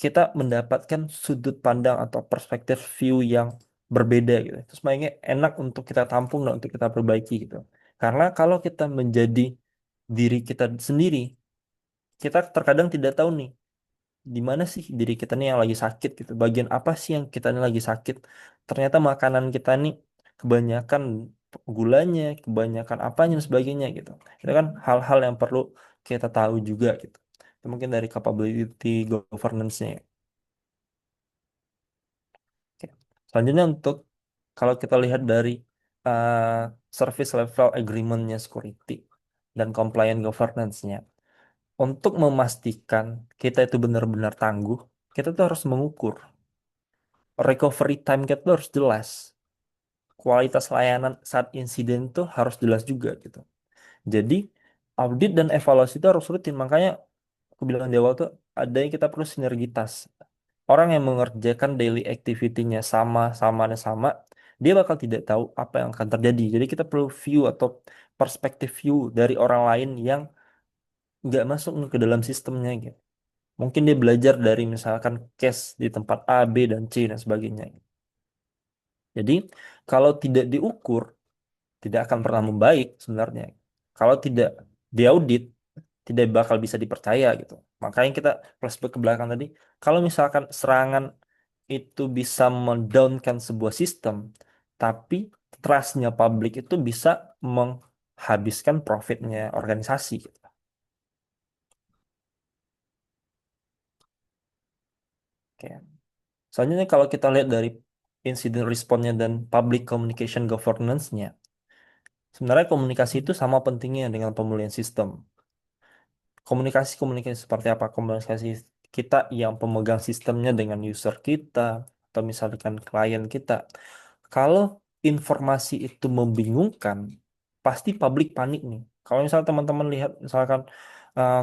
kita mendapatkan sudut pandang atau perspektif view yang berbeda gitu. Terus makanya enak untuk kita tampung dan untuk kita perbaiki gitu. Karena kalau kita menjadi diri kita sendiri, kita terkadang tidak tahu nih di mana sih diri kita nih yang lagi sakit gitu. Bagian apa sih yang kita nih lagi sakit? Ternyata makanan kita nih kebanyakan gulanya, kebanyakan apanya dan sebagainya gitu. Itu kan hal-hal yang perlu kita tahu juga gitu. Itu mungkin dari capability governance-nya. Oke. Selanjutnya untuk kalau kita lihat dari uh, service level agreement-nya security dan compliant governance-nya, untuk memastikan kita itu benar-benar tangguh, kita tuh harus mengukur recovery time kita tuh harus jelas, kualitas layanan saat insiden tuh harus jelas juga gitu. Jadi audit dan evaluasi itu harus rutin. Makanya aku bilang di awal tuh ada yang kita perlu sinergitas. Orang yang mengerjakan daily activity-nya sama dan sama, dia bakal tidak tahu apa yang akan terjadi. Jadi kita perlu view atau perspektif view dari orang lain yang nggak masuk ke dalam sistemnya gitu. Mungkin dia belajar dari misalkan case di tempat A, B, dan C dan sebagainya. Jadi kalau tidak diukur, tidak akan pernah membaik sebenarnya. Kalau tidak diaudit, tidak bakal bisa dipercaya gitu. Makanya kita flashback ke belakang tadi, kalau misalkan serangan itu bisa mendownkan sebuah sistem, tapi trustnya publik itu bisa menghabiskan profitnya organisasi gitu. Oke. Selanjutnya kalau kita lihat dari incident response-nya dan public communication governance-nya, sebenarnya komunikasi itu sama pentingnya dengan pemulihan sistem. Komunikasi-komunikasi seperti apa? Komunikasi kita yang pemegang sistemnya dengan user kita, atau misalkan klien kita. Kalau informasi itu membingungkan, pasti publik panik nih. Kalau misalnya teman-teman lihat, misalkan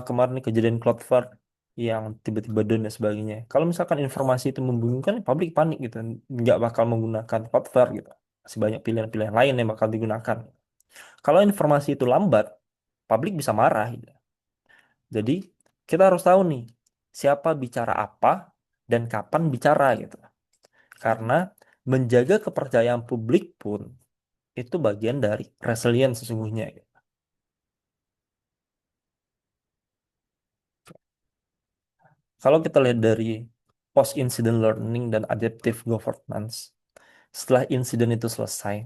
kemarin nih kejadian Cloudflare yang tiba-tiba down dan sebagainya. Kalau misalkan informasi itu membingungkan, publik panik gitu. Nggak bakal menggunakan Cloudflare gitu. Masih banyak pilihan-pilihan lain yang bakal digunakan. Kalau informasi itu lambat, publik bisa marah gitu. Jadi kita harus tahu nih siapa bicara apa dan kapan bicara gitu. Karena menjaga kepercayaan publik pun itu bagian dari resilience sesungguhnya, gitu. Kalau kita lihat dari post incident learning dan adaptive governance, setelah insiden itu selesai,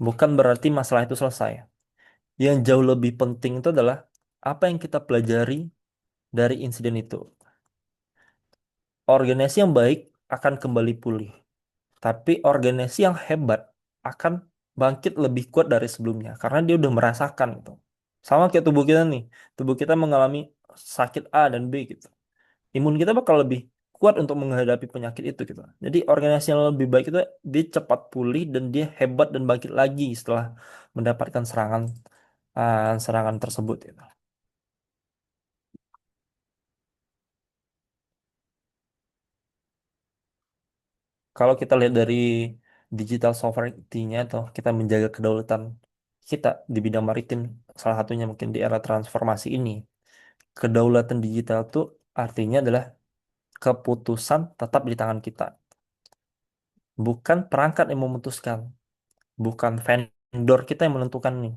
bukan berarti masalah itu selesai. Yang jauh lebih penting itu adalah apa yang kita pelajari dari insiden itu. Organisasi yang baik akan kembali pulih. Tapi organisasi yang hebat akan bangkit lebih kuat dari sebelumnya karena dia udah merasakan gitu. Sama kayak tubuh kita nih. Tubuh kita mengalami sakit A dan B gitu. Imun kita bakal lebih kuat untuk menghadapi penyakit itu gitu. Jadi organisasi yang lebih baik itu dia cepat pulih dan dia hebat dan bangkit lagi setelah mendapatkan serangan tersebut gitu. Kalau kita lihat dari digital sovereignty-nya atau kita menjaga kedaulatan kita di bidang maritim, salah satunya mungkin di era transformasi ini, kedaulatan digital itu artinya adalah keputusan tetap di tangan kita, bukan perangkat yang memutuskan, bukan vendor kita yang menentukan nih,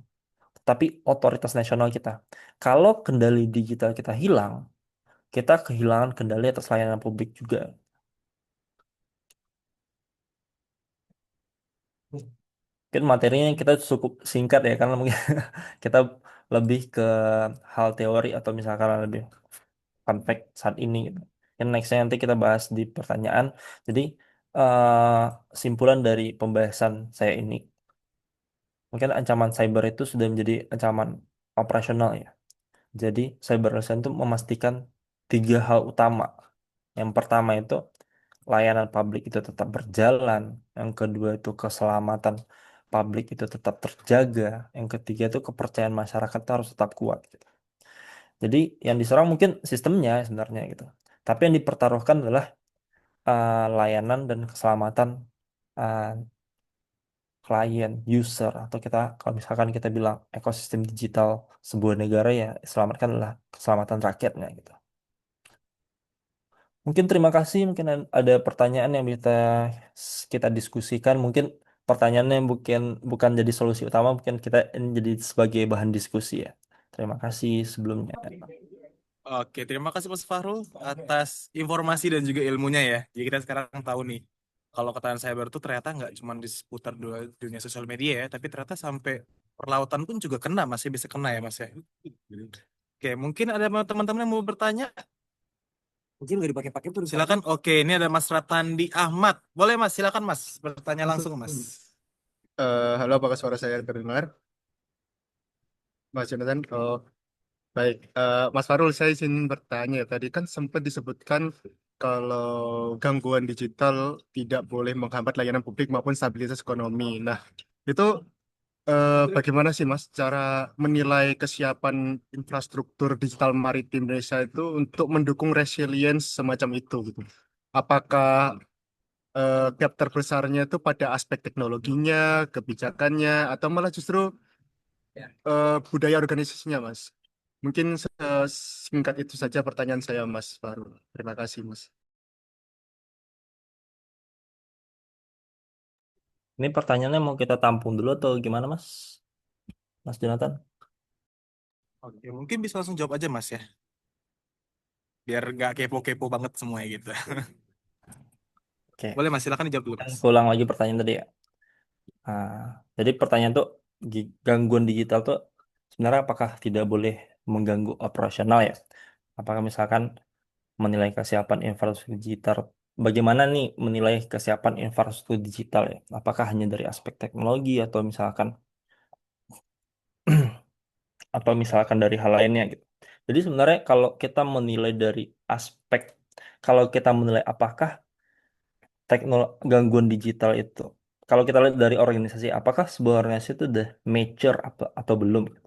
tapi otoritas nasional kita. Kalau kendali digital kita hilang, kita kehilangan kendali atas layanan publik juga. Mungkin materinya kita cukup singkat ya, karena mungkin kita lebih ke hal teori atau misalkan lebih fun fact saat ini gitu. Yang nextnya nanti kita bahas di pertanyaan. Jadi simpulan dari pembahasan saya ini, mungkin ancaman cyber itu sudah menjadi ancaman operasional ya. Jadi cyber resilience itu memastikan 3 hal utama. Yang pertama itu layanan publik itu tetap berjalan. Yang kedua itu keselamatan publik itu tetap terjaga. Yang ketiga itu kepercayaan masyarakat itu harus tetap kuat, gitu. Jadi yang diserang mungkin sistemnya sebenarnya gitu. Tapi yang dipertaruhkan adalah layanan dan keselamatan uh, klien, user, atau kita kalau misalkan kita bilang ekosistem digital sebuah negara, ya selamatkan adalah keselamatan rakyatnya gitu. Mungkin terima kasih, mungkin ada pertanyaan yang bisa kita diskusikan. Mungkin pertanyaannya bukan bukan jadi solusi utama, mungkin kita ini jadi sebagai bahan diskusi ya. Terima kasih sebelumnya. Oke, terima kasih Mas Fahrul atas informasi dan juga ilmunya ya. Jadi kita sekarang tahu nih, kalau ketahanan cyber itu ternyata nggak cuma di seputar dunia sosial media ya, tapi ternyata sampai perlautan pun juga kena, masih bisa kena ya Mas ya. Oke, mungkin ada teman-teman yang mau bertanya? Mungkin nggak dipakai-pakai tuh. Silakan. Oke, ini ada Mas Ratandi Ahmad. Boleh Mas, silakan Mas, bertanya langsung Mas. Halo, apakah suara saya terdengar? Mas Jonathan, oh baik. Mas Farul, saya izin bertanya. Tadi kan sempat disebutkan kalau gangguan digital tidak boleh menghambat layanan publik maupun stabilitas ekonomi. Nah, itu bagaimana sih Mas cara menilai kesiapan infrastruktur digital maritim Indonesia itu untuk mendukung resilience semacam itu gitu? Apakah gap terbesarnya itu pada aspek teknologinya, kebijakannya, atau malah justru budaya organisasinya, Mas? Mungkin singkat itu saja pertanyaan saya, Mas Farul. Terima kasih, Mas. Ini pertanyaannya mau kita tampung dulu atau gimana Mas? Mas Jonathan? Oke, mungkin bisa langsung jawab aja Mas ya. Biar nggak kepo-kepo banget semuanya gitu. Oke. Boleh Mas, silakan dijawab dulu Mas. Ulang lagi pertanyaan tadi ya. Jadi pertanyaan tuh gangguan digital tuh sebenarnya apakah tidak boleh mengganggu operasional ya? Apakah misalkan menilai kesiapan infrastruktur digital, bagaimana nih menilai kesiapan infrastruktur digital ya? Apakah hanya dari aspek teknologi atau misalkan dari hal lainnya gitu? Jadi sebenarnya kalau kita menilai dari aspek, kalau kita menilai apakah gangguan digital itu, kalau kita lihat dari organisasi, apakah sebuah organisasi itu udah mature atau belum gitu.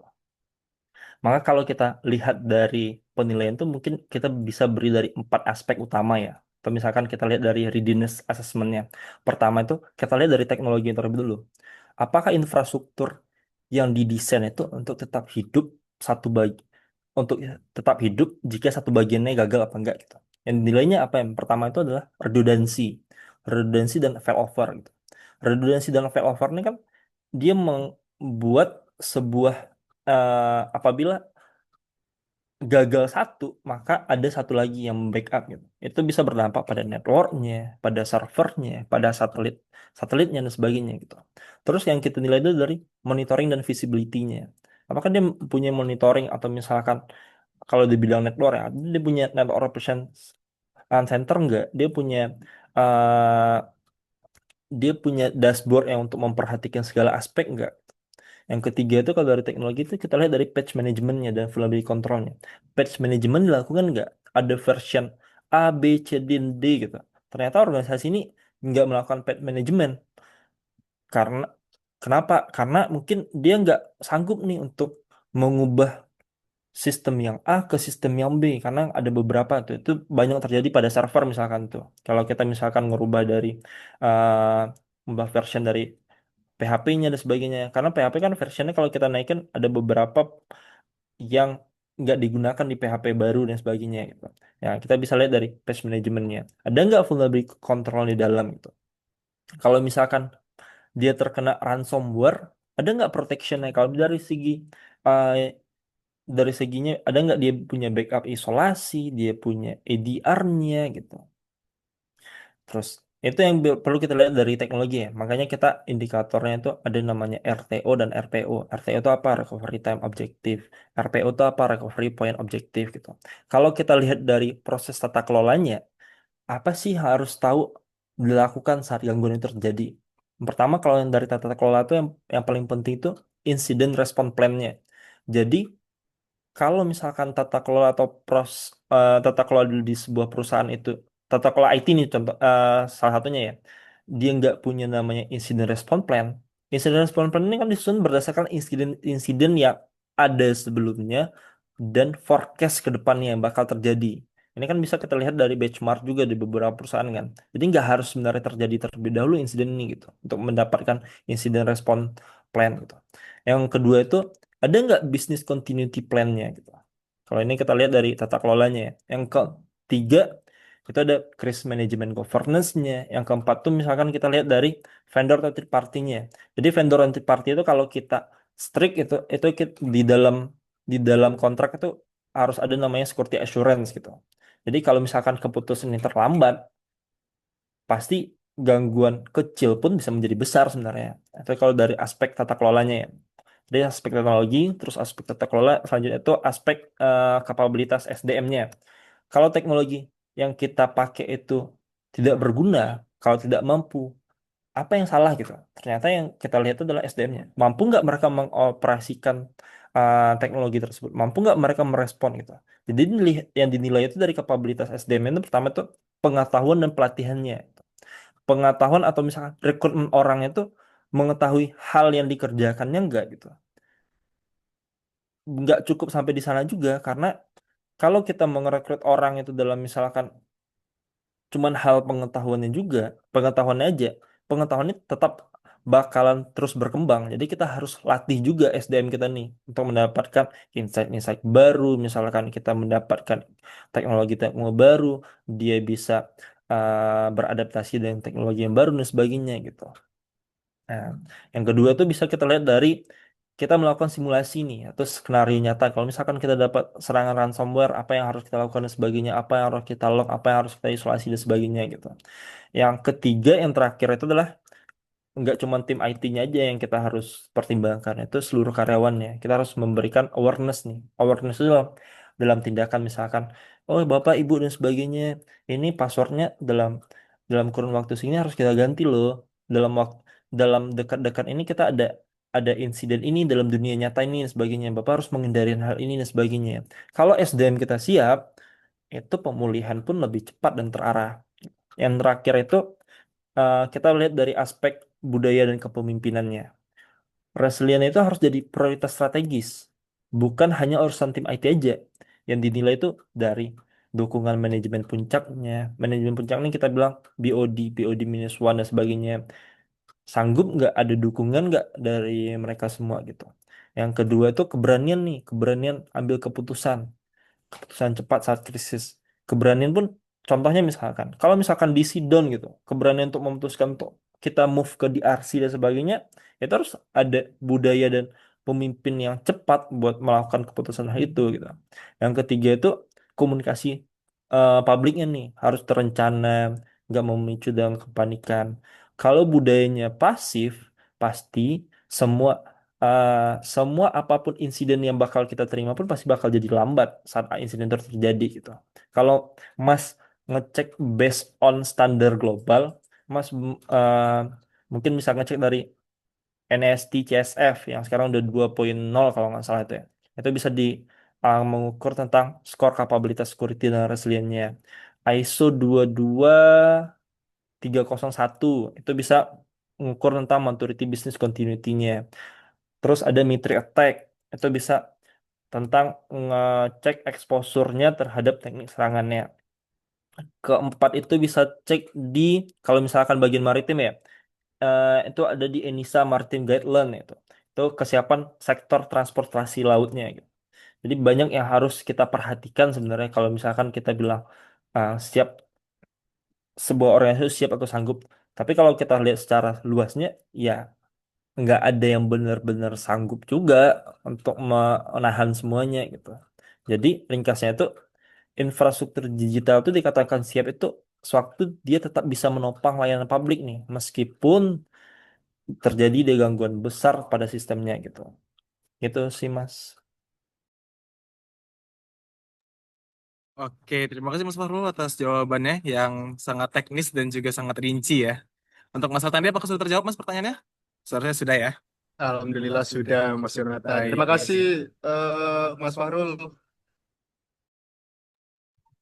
Maka kalau kita lihat dari penilaian itu mungkin kita bisa beri dari 4 aspek utama ya. Atau misalkan kita lihat dari readiness assessment-nya. Pertama itu kita lihat dari teknologi yang terlebih dulu. Apakah infrastruktur yang didesain itu untuk tetap hidup untuk tetap hidup jika satu bagiannya gagal apa enggak gitu. Yang nilainya apa, yang pertama itu adalah redundancy dan failover gitu. Redundancy dan failover ini kan dia membuat sebuah apabila gagal satu, maka ada satu lagi yang backup gitu. Itu bisa berdampak pada networknya, pada servernya, pada satelitnya dan sebagainya gitu. Terus yang kita nilai itu dari monitoring dan visibility-nya. Apakah dia punya monitoring atau misalkan kalau di bidang network ya, dia punya network operations center enggak? Uh, dia punya dashboard yang untuk memperhatikan segala aspek enggak? Yang ketiga itu kalau dari teknologi itu kita lihat dari patch manajemennya dan vulnerability controlnya. Patch management dilakukan nggak? Ada version A, B, C, D, dan D gitu. Ternyata organisasi ini nggak melakukan patch management. Karena kenapa? Karena mungkin dia nggak sanggup nih untuk mengubah sistem yang A ke sistem yang B. Karena ada beberapa tuh. Itu banyak terjadi pada server misalkan tuh. Kalau kita misalkan ngerubah dari mengubah version dari PHP-nya dan sebagainya. Karena PHP kan versionnya kalau kita naikkan ada beberapa yang nggak digunakan di PHP baru dan sebagainya gitu. Ya, kita bisa lihat dari patch manajemennya. Ada nggak vulnerability control di dalam gitu. Kalau misalkan dia terkena ransomware, ada nggak protectionnya? Kalau uh, dari seginya ada nggak dia punya backup isolasi, dia punya ADR-nya gitu. Terus itu yang perlu kita lihat dari teknologi ya. Makanya kita indikatornya itu ada namanya RTO dan RPO. RTO itu apa? Recovery Time Objective. RPO itu apa? Recovery Point Objective gitu. Kalau kita lihat dari proses tata kelolanya, apa sih yang harus tahu dilakukan saat gangguan itu terjadi? Yang pertama, kalau yang dari tata kelola itu yang paling penting itu incident response plan-nya. Jadi kalau misalkan tata kelola di sebuah perusahaan itu, tata kelola IT nih contoh, salah satunya ya, dia nggak punya namanya incident response plan. Incident response plan ini kan disusun berdasarkan insiden-insiden yang ada sebelumnya dan forecast ke depannya yang bakal terjadi. Ini kan bisa kita lihat dari benchmark juga di beberapa perusahaan kan. Jadi nggak harus sebenarnya terjadi terlebih dahulu insiden ini gitu untuk mendapatkan incident response plan gitu. Yang kedua itu ada nggak business continuity plan-nya gitu. Kalau ini kita lihat dari tata kelolanya ya. Yang ketiga itu ada crisis management governance-nya. Yang keempat tuh misalkan kita lihat dari vendor atau third party-nya. Jadi vendor dan third party itu kalau kita strict itu di dalam kontrak itu harus ada namanya security assurance gitu. Jadi kalau misalkan keputusan ini terlambat, pasti gangguan kecil pun bisa menjadi besar sebenarnya. Itu kalau dari aspek tata kelolanya ya. Jadi aspek teknologi, terus aspek tata kelola, selanjutnya itu aspek kapabilitas SDM-nya. Kalau teknologi yang kita pakai itu tidak berguna, kalau tidak mampu, apa yang salah gitu? Ternyata yang kita lihat itu adalah SDM-nya. Mampu nggak mereka mengoperasikan teknologi tersebut? Mampu nggak mereka merespon gitu? Jadi yang dinilai itu dari kapabilitas SDM itu pertama itu pengetahuan dan pelatihannya. Pengetahuan atau misalkan rekrutmen orang itu mengetahui hal yang dikerjakannya enggak gitu. Nggak cukup sampai di sana juga karena kalau kita merekrut orang itu dalam misalkan cuman hal pengetahuannya aja, pengetahuannya tetap bakalan terus berkembang. Jadi kita harus latih juga SDM kita nih untuk mendapatkan insight-insight baru, misalkan kita mendapatkan teknologi-teknologi baru, dia bisa beradaptasi dengan teknologi yang baru dan sebagainya gitu. Nah, yang kedua tuh bisa kita lihat dari kita melakukan simulasi nih atau skenario nyata. Kalau misalkan kita dapat serangan ransomware, apa yang harus kita lakukan dan sebagainya, apa yang harus kita log, apa yang harus kita isolasi dan sebagainya gitu. Yang ketiga, yang terakhir itu adalah nggak cuma tim IT-nya aja yang kita harus pertimbangkan, itu seluruh karyawannya. Kita harus memberikan awareness nih. Awareness itu dalam tindakan misalkan, oh Bapak, Ibu dan sebagainya, ini passwordnya dalam dalam kurun waktu segini harus kita ganti loh. Dalam dekat-dekat ini kita ada insiden ini dalam dunia nyata ini dan sebagainya. Bapak harus menghindari hal ini dan sebagainya. Kalau SDM kita siap, itu pemulihan pun lebih cepat dan terarah. Yang terakhir itu kita lihat dari aspek budaya dan kepemimpinannya. Resilient itu harus jadi prioritas strategis, bukan hanya urusan tim IT aja. Yang dinilai itu dari dukungan manajemen puncaknya. Manajemen puncak ini kita bilang BOD minus one dan sebagainya. Sanggup nggak ada dukungan nggak dari mereka semua gitu. Yang kedua itu keberanian nih, keberanian ambil keputusan cepat saat krisis. Keberanian pun contohnya misalkan, kalau misalkan di down gitu, keberanian untuk memutuskan untuk kita move ke DRC dan sebagainya, itu harus ada budaya dan pemimpin yang cepat buat melakukan keputusan hal itu gitu. Yang ketiga itu komunikasi publiknya nih harus terencana, nggak memicu dengan kepanikan. Kalau budayanya pasif, pasti semua eh, semua apapun insiden yang bakal kita terima pun pasti bakal jadi lambat saat insiden itu terjadi gitu. Kalau Mas ngecek based on standar global, Mas mungkin bisa ngecek dari NST CSF yang sekarang udah 2.0 kalau nggak salah itu ya. Itu bisa mengukur tentang skor kapabilitas security dan resiliennya. ISO 22301 itu bisa mengukur tentang maturity business continuity-nya. Terus ada Mitri Attack, itu bisa tentang ngecek exposure-nya terhadap teknik serangannya. Keempat itu bisa cek di, kalau misalkan bagian maritim ya, itu ada di ENISA Maritime Guideline itu. Itu kesiapan sektor transportasi lautnya gitu. Jadi banyak yang harus kita perhatikan sebenarnya kalau misalkan kita bilang siap, sebuah organisasi siap atau sanggup. Tapi kalau kita lihat secara luasnya, ya nggak ada yang benar-benar sanggup juga untuk menahan semuanya gitu. Jadi ringkasnya itu infrastruktur digital itu dikatakan siap itu sewaktu dia tetap bisa menopang layanan publik nih, meskipun terjadi deh gangguan besar pada sistemnya gitu. Gitu sih Mas. Oke, terima kasih Mas Fahrul atas jawabannya yang sangat teknis dan juga sangat rinci ya. Untuk Mas Tandi, apakah sudah terjawab Mas pertanyaannya? Seharusnya sudah ya. Alhamdulillah sudah Mas Yonatan. Baik, Terima baik. kasih Mas Fahrul.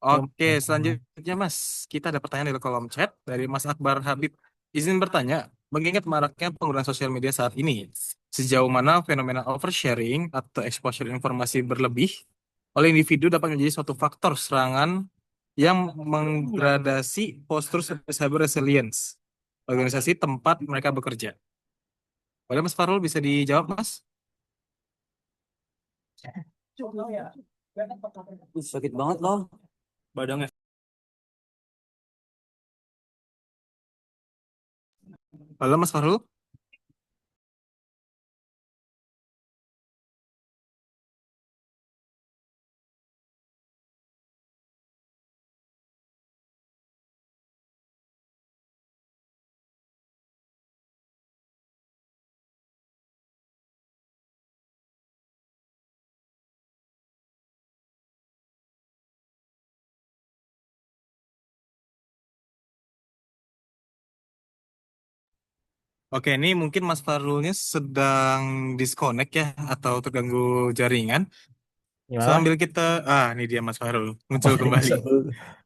Oke, selanjutnya Mas, kita ada pertanyaan dari kolom chat dari Mas Akbar Habib. Izin bertanya, mengingat maraknya penggunaan sosial media saat ini, sejauh mana fenomena oversharing atau exposure informasi berlebih oleh individu dapat menjadi suatu faktor serangan yang menggradasi postur cyber resilience organisasi tempat mereka bekerja. Boleh Mas Farul bisa dijawab Mas? Sakit banget loh. Badangnya. Halo Mas Farul? Oke, ini mungkin Mas Farulnya sedang disconnect ya atau terganggu jaringan. Gimana? Sambil kita, ini dia Mas Farul Oh, muncul kembali.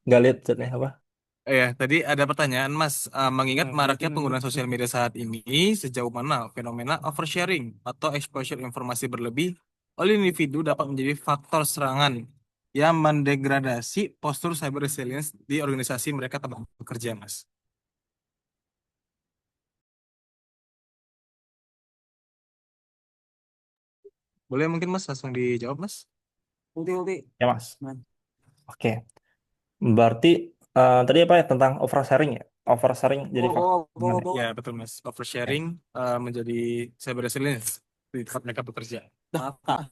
nggak lihat chatnya apa? Ya, tadi ada pertanyaan Mas, mengingat maraknya penggunaan sosial media saat ini, sejauh mana fenomena oversharing atau exposure informasi berlebih oleh individu dapat menjadi faktor serangan yang mendegradasi postur cyber resilience di organisasi mereka tempat bekerja, Mas. Boleh mungkin Mas langsung dijawab, Mas? Ulti, ulti. Ya Mas. Man. Oke. Berarti tadi apa ya tentang oversharing ya? Oversharing jadi faktor. Gimana ya? Ya, betul Mas. Oversharing menjadi cyber resilience di tempat mereka bekerja. Kakak.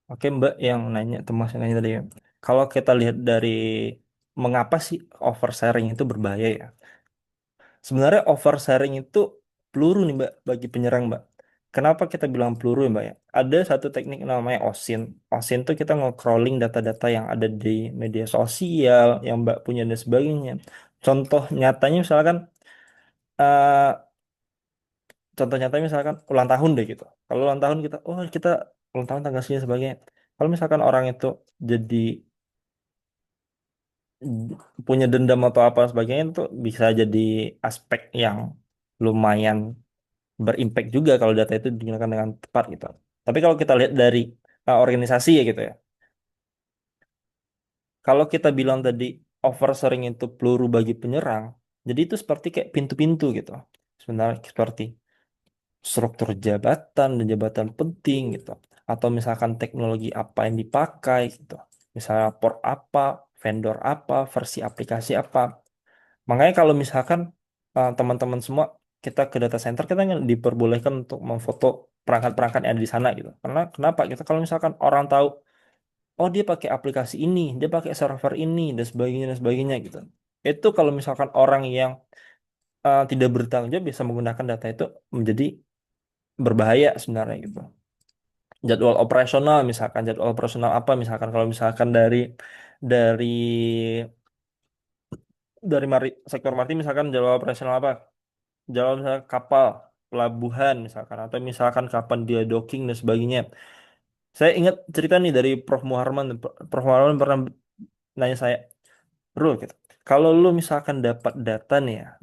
Oke Mbak yang nanya, atau Mas yang nanya tadi ya. Kalau kita lihat dari mengapa sih oversharing itu berbahaya ya? Sebenarnya oversharing itu peluru nih Mbak bagi penyerang Mbak. Kenapa kita bilang peluru ya Mbak ya? Ada satu teknik namanya OSINT. OSINT itu kita nge-crawling data-data yang ada di media sosial, yang Mbak punya dan sebagainya. Contoh nyatanya misalkan, eh, contoh nyatanya misalkan ulang tahun deh gitu. Kalau ulang tahun kita, oh kita ulang tahun tanggal segini dan sebagainya. Kalau misalkan orang itu jadi punya dendam atau apa sebagainya itu bisa jadi aspek yang lumayan berimpact juga kalau data itu digunakan dengan tepat gitu. Tapi kalau kita lihat dari organisasi ya gitu ya. Kalau kita bilang tadi oversharing itu peluru bagi penyerang, jadi itu seperti kayak pintu-pintu gitu. Sebenarnya seperti struktur jabatan dan jabatan penting gitu. Atau misalkan teknologi apa yang dipakai gitu. Misalnya port apa, vendor apa, versi aplikasi apa. Makanya kalau misalkan teman-teman semua kita ke data center kita nggak diperbolehkan untuk memfoto perangkat-perangkat yang ada di sana gitu. Karena kenapa? Kita kalau misalkan orang tahu, oh dia pakai aplikasi ini, dia pakai server ini dan sebagainya gitu. Itu kalau misalkan orang yang tidak bertanggung jawab bisa menggunakan data itu menjadi berbahaya sebenarnya gitu. Jadwal operasional apa misalkan kalau misalkan dari sektor maritim misalkan jadwal operasional apa? Jadwal misalkan kapal, pelabuhan misalkan atau misalkan kapan dia docking dan sebagainya. Saya ingat cerita nih dari Prof Muharman. Prof Muharman pernah nanya saya, bro, gitu. Kalau lu misalkan dapat data nih ya,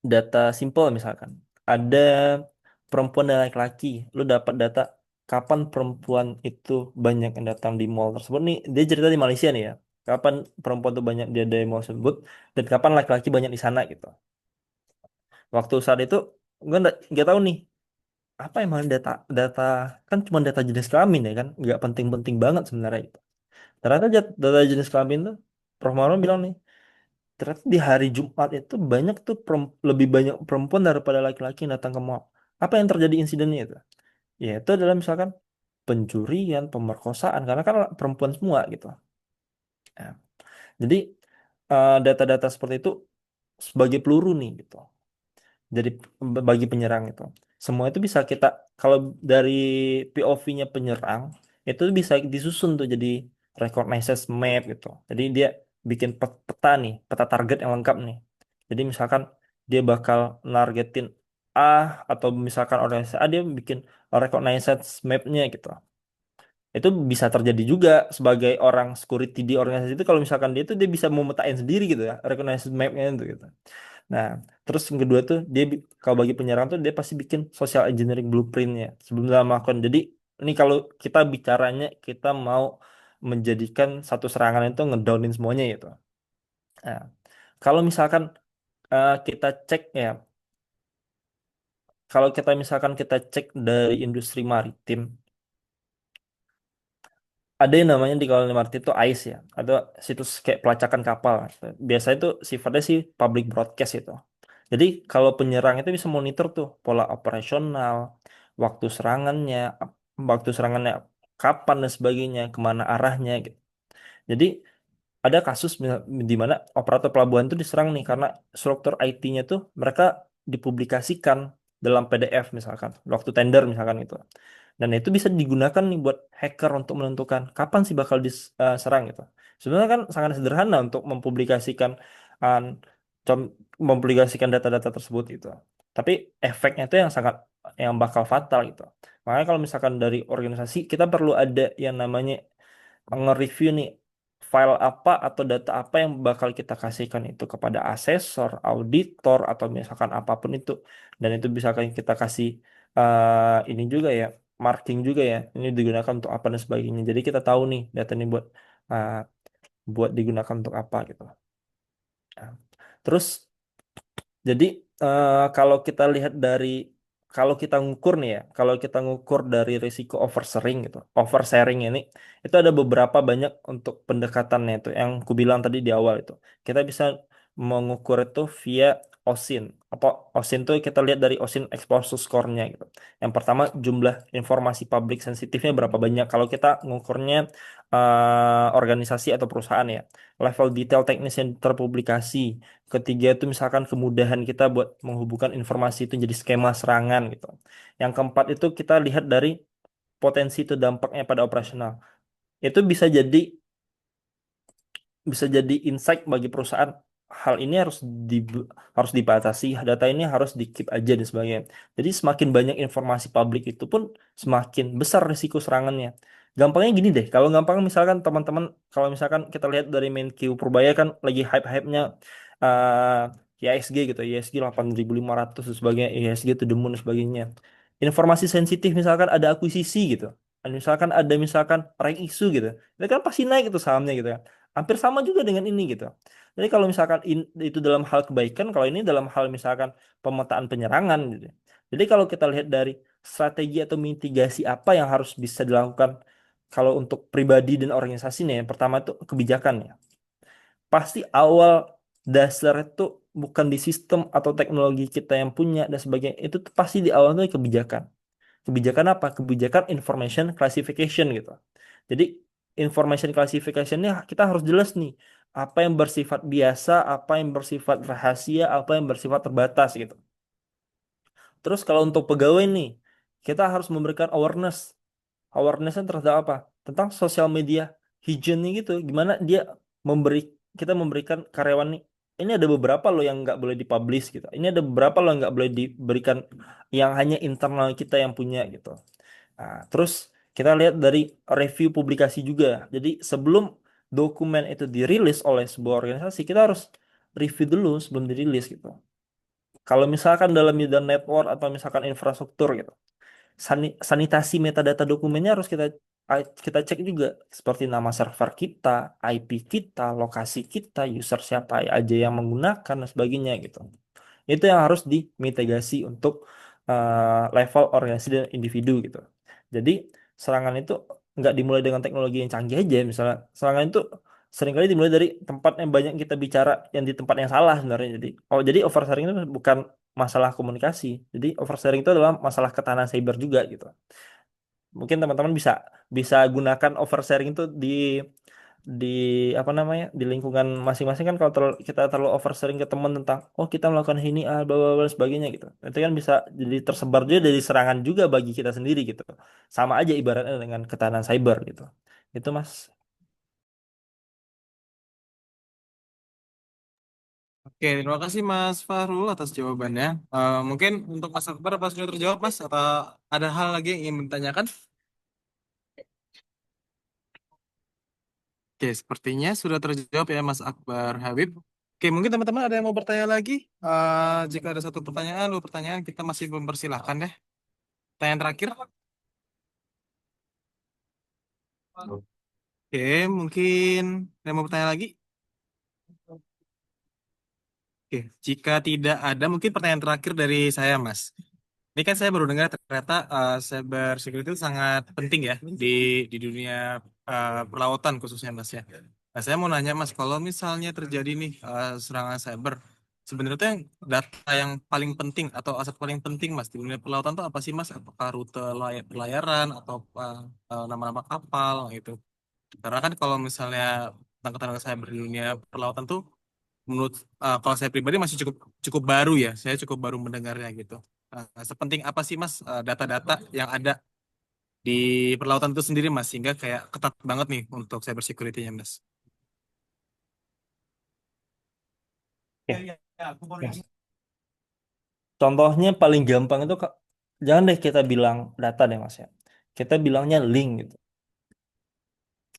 data simple misalkan, ada perempuan dan laki-laki, lu dapat data kapan perempuan itu banyak yang datang di mall tersebut nih, dia cerita di Malaysia nih ya, kapan perempuan itu banyak dia di mall tersebut dan kapan laki-laki banyak di sana gitu. Waktu saat itu gue nggak tahu nih apa emang data data kan cuma data jenis kelamin ya kan nggak penting-penting banget sebenarnya itu. Ternyata data jenis kelamin tuh Prof. Marwan bilang nih ternyata di hari Jumat itu banyak tuh lebih banyak perempuan daripada laki-laki yang datang ke mall. Apa yang terjadi insidennya itu? Ya itu adalah misalkan pencurian, pemerkosaan karena kan perempuan semua gitu. Nah, jadi data-data seperti itu sebagai peluru nih gitu. Jadi bagi penyerang itu. Semua itu bisa kita kalau dari POV-nya penyerang itu bisa disusun tuh jadi recognizes map gitu. Jadi dia bikin peta nih, peta target yang lengkap nih. Jadi misalkan dia bakal nargetin A atau misalkan organisasi A dia bikin recognized map-nya gitu. Itu bisa terjadi juga sebagai orang security di organisasi itu kalau misalkan dia bisa memetain sendiri gitu ya, recognized map-nya itu gitu. Nah, terus yang kedua tuh kalau bagi penyerang tuh dia pasti bikin social engineering blueprintnya sebelum dia melakukan. Jadi ini kalau kita bicaranya kita mau menjadikan satu serangan itu ngedownin semuanya gitu. Nah, kalau misalkan kita cek ya, kalau kita misalkan kita cek dari industri maritim, ada yang namanya di koloni maritim itu ICE ya, ada situs kayak pelacakan kapal. Biasanya itu sifatnya sih public broadcast itu. Jadi kalau penyerang itu bisa monitor tuh pola operasional, waktu serangannya, waktu serangannya kapan dan sebagainya, kemana arahnya gitu. Jadi ada kasus di mana operator pelabuhan itu diserang nih karena struktur IT-nya tuh mereka dipublikasikan dalam PDF misalkan, waktu tender misalkan itu. Dan itu bisa digunakan nih buat hacker untuk menentukan kapan sih bakal diserang gitu. Sebenarnya kan sangat sederhana untuk uh, mempublikasikan data-data tersebut gitu. Tapi efeknya itu yang bakal fatal gitu. Makanya kalau misalkan dari organisasi kita perlu ada yang namanya nge-review nih file apa atau data apa yang bakal kita kasihkan itu kepada asesor, auditor atau misalkan apapun itu. Dan itu bisa kita kasih ini juga ya, marking juga ya. Ini digunakan untuk apa dan sebagainya. Jadi kita tahu nih data ini uh, buat digunakan untuk apa gitu. Nah, terus jadi kalau kita lihat dari kalau kita ngukur nih ya, kalau kita ngukur dari risiko oversharing gitu, oversharing ini itu ada beberapa banyak untuk pendekatannya itu yang ku bilang tadi di awal itu. Kita bisa mengukur itu via OSIN. Apa OSIN itu kita lihat dari OSIN exposure score-nya gitu. Yang pertama jumlah informasi publik sensitifnya berapa banyak. Kalau kita ngukurnya organisasi atau perusahaan ya, level detail teknis yang terpublikasi. Ketiga itu misalkan kemudahan kita buat menghubungkan informasi itu jadi skema serangan gitu. Yang keempat itu kita lihat dari potensi itu dampaknya pada operasional. Itu bisa jadi insight bagi perusahaan. Hal ini di, harus dibatasi, data ini harus di keep aja dan sebagainya. Jadi semakin banyak informasi publik itu pun semakin besar risiko serangannya. Gampangnya gini deh, kalau gampang misalkan teman-teman, kalau misalkan kita lihat dari Menq Purbaya kan lagi hype-hypenya IHSG gitu, IHSG 8.500 dan sebagainya, IHSG to the moon dan sebagainya. Informasi sensitif misalkan ada akuisisi gitu. Dan misalkan rank isu gitu. Itu kan pasti naik itu sahamnya gitu ya. Hampir sama juga dengan ini gitu. Jadi kalau misalkan itu dalam hal kebaikan, kalau ini dalam hal misalkan pemetaan penyerangan gitu. Jadi kalau kita lihat dari strategi atau mitigasi apa yang harus bisa dilakukan kalau untuk pribadi dan organisasi nih, yang pertama itu kebijakan ya. Pasti awal dasar itu bukan di sistem atau teknologi kita yang punya dan sebagainya. Itu tuh pasti di awal itu kebijakan. Kebijakan apa? Kebijakan information classification gitu. Jadi information classificationnya kita harus jelas nih apa yang bersifat biasa, apa yang bersifat rahasia, apa yang bersifat terbatas gitu. Terus kalau untuk pegawai nih, kita harus memberikan awarenessnya terhadap apa? Tentang sosial media hygiene gitu. Gimana dia memberi kita memberikan karyawan nih. Ini ada beberapa loh yang nggak boleh dipublish gitu. Ini ada beberapa loh yang nggak boleh diberikan yang hanya internal kita yang punya gitu. Nah, terus kita lihat dari review publikasi juga. Jadi sebelum dokumen itu dirilis oleh sebuah organisasi, kita harus review dulu sebelum dirilis gitu. Kalau misalkan dalam bidang network atau misalkan infrastruktur gitu, sanitasi metadata dokumennya harus kita cek juga seperti nama server kita, IP kita, lokasi kita, user siapa aja yang menggunakan dan sebagainya gitu. Itu yang harus dimitigasi untuk level organisasi dan individu gitu. Jadi serangan itu nggak dimulai dengan teknologi yang canggih aja. Misalnya serangan itu seringkali dimulai dari tempat yang banyak kita bicara yang di tempat yang salah sebenarnya. Jadi oversharing itu bukan masalah komunikasi. Jadi oversharing itu adalah masalah ketahanan cyber juga gitu. Mungkin teman-teman bisa bisa gunakan oversharing itu di apa namanya di lingkungan masing-masing kan kalau kita terlalu oversharing ke teman tentang oh kita melakukan ini bla bla bla sebagainya gitu. Itu kan bisa jadi tersebar juga dari serangan juga bagi kita sendiri gitu. Sama aja ibaratnya dengan ketahanan cyber gitu. Itu Mas. Oke, terima kasih Mas Fahrul atas jawabannya. Mungkin untuk Mas Akbar apa sudah terjawab Mas? Atau ada hal lagi yang ingin ditanyakan? Oke, sepertinya sudah terjawab ya Mas Akbar Habib. Oke, mungkin teman-teman ada yang mau bertanya lagi? Jika ada satu pertanyaan, dua pertanyaan, kita masih mempersilahkan deh. Pertanyaan terakhir. Oke, mungkin ada yang mau bertanya lagi? Oke, jika tidak ada, mungkin pertanyaan terakhir dari saya, Mas. Ini kan saya baru dengar ternyata cyber security itu sangat penting ya di dunia perlautan khususnya, Mas ya. Nah, saya mau nanya, Mas, kalau misalnya terjadi nih serangan cyber, sebenarnya tuh yang data yang paling penting atau aset paling penting, Mas, di dunia perlautan itu apa sih, Mas? Apakah rute pelayaran atau nama-nama kapal gitu? Karena kan kalau misalnya tentang keterangan cyber di dunia perlautan tuh menurut kalau saya pribadi masih cukup cukup baru ya. Saya cukup baru mendengarnya gitu. Sepenting apa sih Mas data-data yang ada di perlautan itu sendiri Mas sehingga kayak ketat banget nih untuk cyber security-nya Mas. Oke. Mas. Contohnya paling gampang itu jangan deh kita bilang data deh Mas ya. Kita bilangnya link gitu.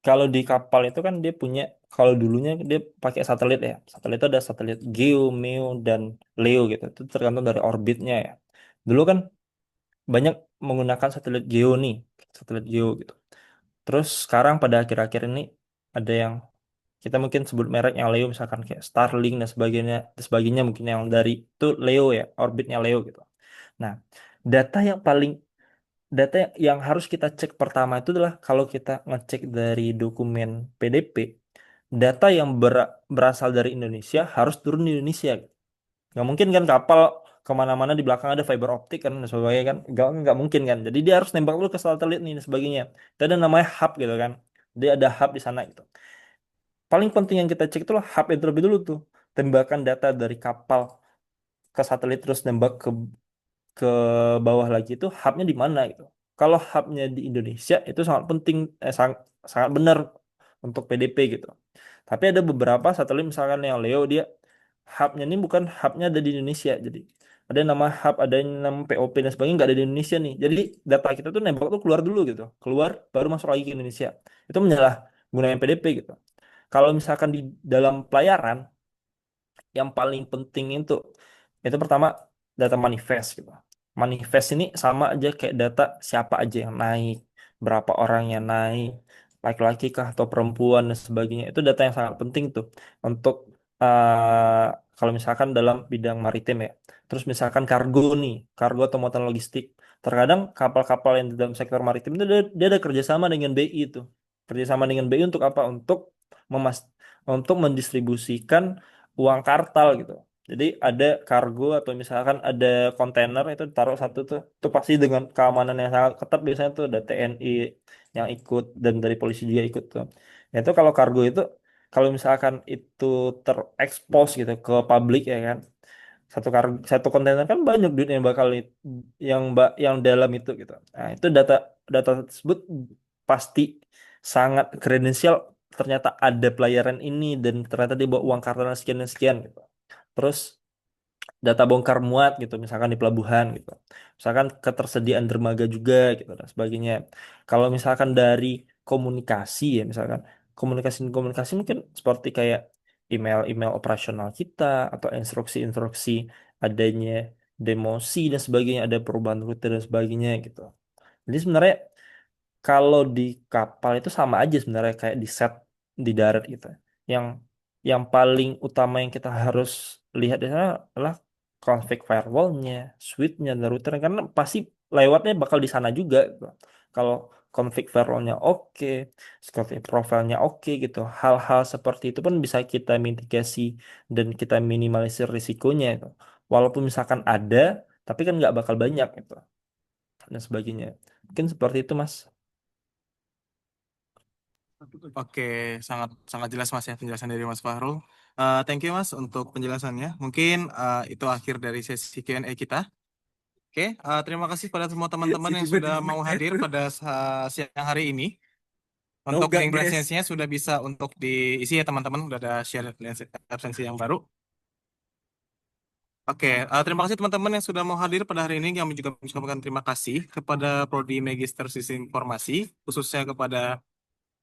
Kalau di kapal itu kan dia punya kalau dulunya dia pakai satelit ya. Satelit itu ada satelit GEO, MEO dan LEO gitu. Itu tergantung dari orbitnya ya. Dulu kan banyak menggunakan satelit GEO nih, satelit GEO gitu. Terus sekarang pada akhir-akhir ini ada yang kita mungkin sebut merek yang LEO misalkan kayak Starlink dan sebagainya mungkin yang dari itu LEO ya, orbitnya LEO gitu. Nah, data yang paling data yang harus kita cek pertama itu adalah kalau kita ngecek dari dokumen PDP, data yang berasal dari Indonesia harus turun di Indonesia. Nggak mungkin kan kapal kemana-mana di belakang ada fiber optik kan dan sebagainya kan nggak mungkin kan. Jadi dia harus nembak dulu ke satelit nih dan sebagainya. Itu ada namanya hub gitu kan. Dia ada hub di sana gitu. Paling penting yang kita cek itu lah hub itu terlebih dulu tuh. Tembakan data dari kapal ke satelit terus nembak ke bawah lagi itu hubnya di mana gitu. Kalau hubnya di Indonesia itu sangat penting, sangat benar untuk PDP gitu. Tapi ada beberapa satelit misalkan yang Leo dia hubnya ini bukan hubnya ada di Indonesia. Jadi ada nama hub, ada yang nama POP dan sebagainya nggak ada di Indonesia nih. Jadi data kita tuh nembak tuh keluar dulu gitu, keluar baru masuk lagi ke Indonesia. Itu menyalahgunakan PDP gitu. Kalau misalkan di dalam pelayaran yang paling penting itu pertama data manifest gitu. Manifest ini sama aja kayak data siapa aja yang naik, berapa orang yang naik, laki-laki kah atau perempuan dan sebagainya. Itu data yang sangat penting tuh untuk kalau misalkan dalam bidang maritim ya. Terus misalkan kargo nih, kargo atau muatan logistik. Terkadang kapal-kapal yang di dalam sektor maritim itu dia ada kerjasama dengan BI itu. Kerjasama dengan BI untuk apa? Memas untuk mendistribusikan uang kartal gitu. Jadi ada kargo atau misalkan ada kontainer itu taruh satu tuh, itu pasti dengan keamanan yang sangat ketat biasanya tuh ada TNI yang ikut dan dari polisi juga ikut tuh. Ya itu kalau kargo itu kalau misalkan itu terekspos gitu ke publik ya kan satu kontainer kan banyak duit yang bakal yang dalam itu gitu. Nah itu data data tersebut pasti sangat kredensial ternyata ada pelayaran ini dan ternyata dia bawa uang kartal sekian dan sekian gitu. Terus data bongkar muat gitu misalkan di pelabuhan gitu. Misalkan ketersediaan dermaga juga gitu dan sebagainya. Kalau misalkan dari komunikasi ya misalkan komunikasi mungkin seperti kayak email-email operasional kita atau instruksi-instruksi adanya demosi dan sebagainya, ada perubahan rute dan sebagainya gitu. Jadi sebenarnya kalau di kapal itu sama aja sebenarnya kayak di set di darat gitu. Yang yang paling utama yang kita harus lihat di sana adalah config firewallnya, switchnya, dan routernya karena pasti lewatnya bakal di sana juga gitu. Kalau config firewall-nya oke, security profile-nya oke gitu. Hal-hal seperti itu pun bisa kita mitigasi dan kita minimalisir risikonya gitu. Walaupun misalkan ada, tapi kan nggak bakal banyak gitu dan sebagainya. Mungkin seperti itu, Mas. Oke, sangat sangat jelas Mas ya penjelasan dari Mas Fahrul. Thank you Mas untuk penjelasannya. Mungkin itu akhir dari sesi Q&A kita. Oke, terima kasih pada semua teman-teman yang sudah mau hadir pada siang hari ini. Untuk link presensinya sudah bisa untuk diisi ya teman-teman. Udah ada share absensi yang baru. Oke, terima kasih teman-teman yang sudah mau hadir pada hari ini. Kami juga mengucapkan terima kasih kepada Prodi Magister Sistem Informasi, khususnya kepada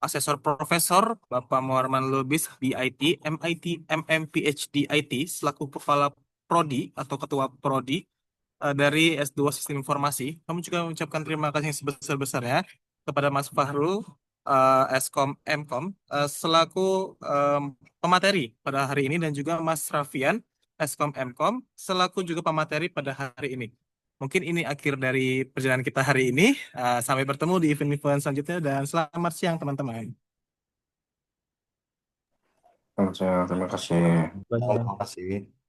Asesor Profesor Bapak Muharman Lubis, BIT, MIT, MM, PhD IT, selaku Kepala Prodi atau Ketua Prodi dari S2 Sistem Informasi. Kami juga mengucapkan terima kasih yang sebesar-besarnya kepada Mas Fahrul, Eskom, Mkom, selaku pemateri pada hari ini, dan juga Mas Rafian, Eskom, Mkom, selaku juga pemateri pada hari ini. Mungkin ini akhir dari perjalanan kita hari ini. Sampai bertemu di event-event selanjutnya dan selamat siang teman-teman. Terima kasih. Banyak. Terima kasih.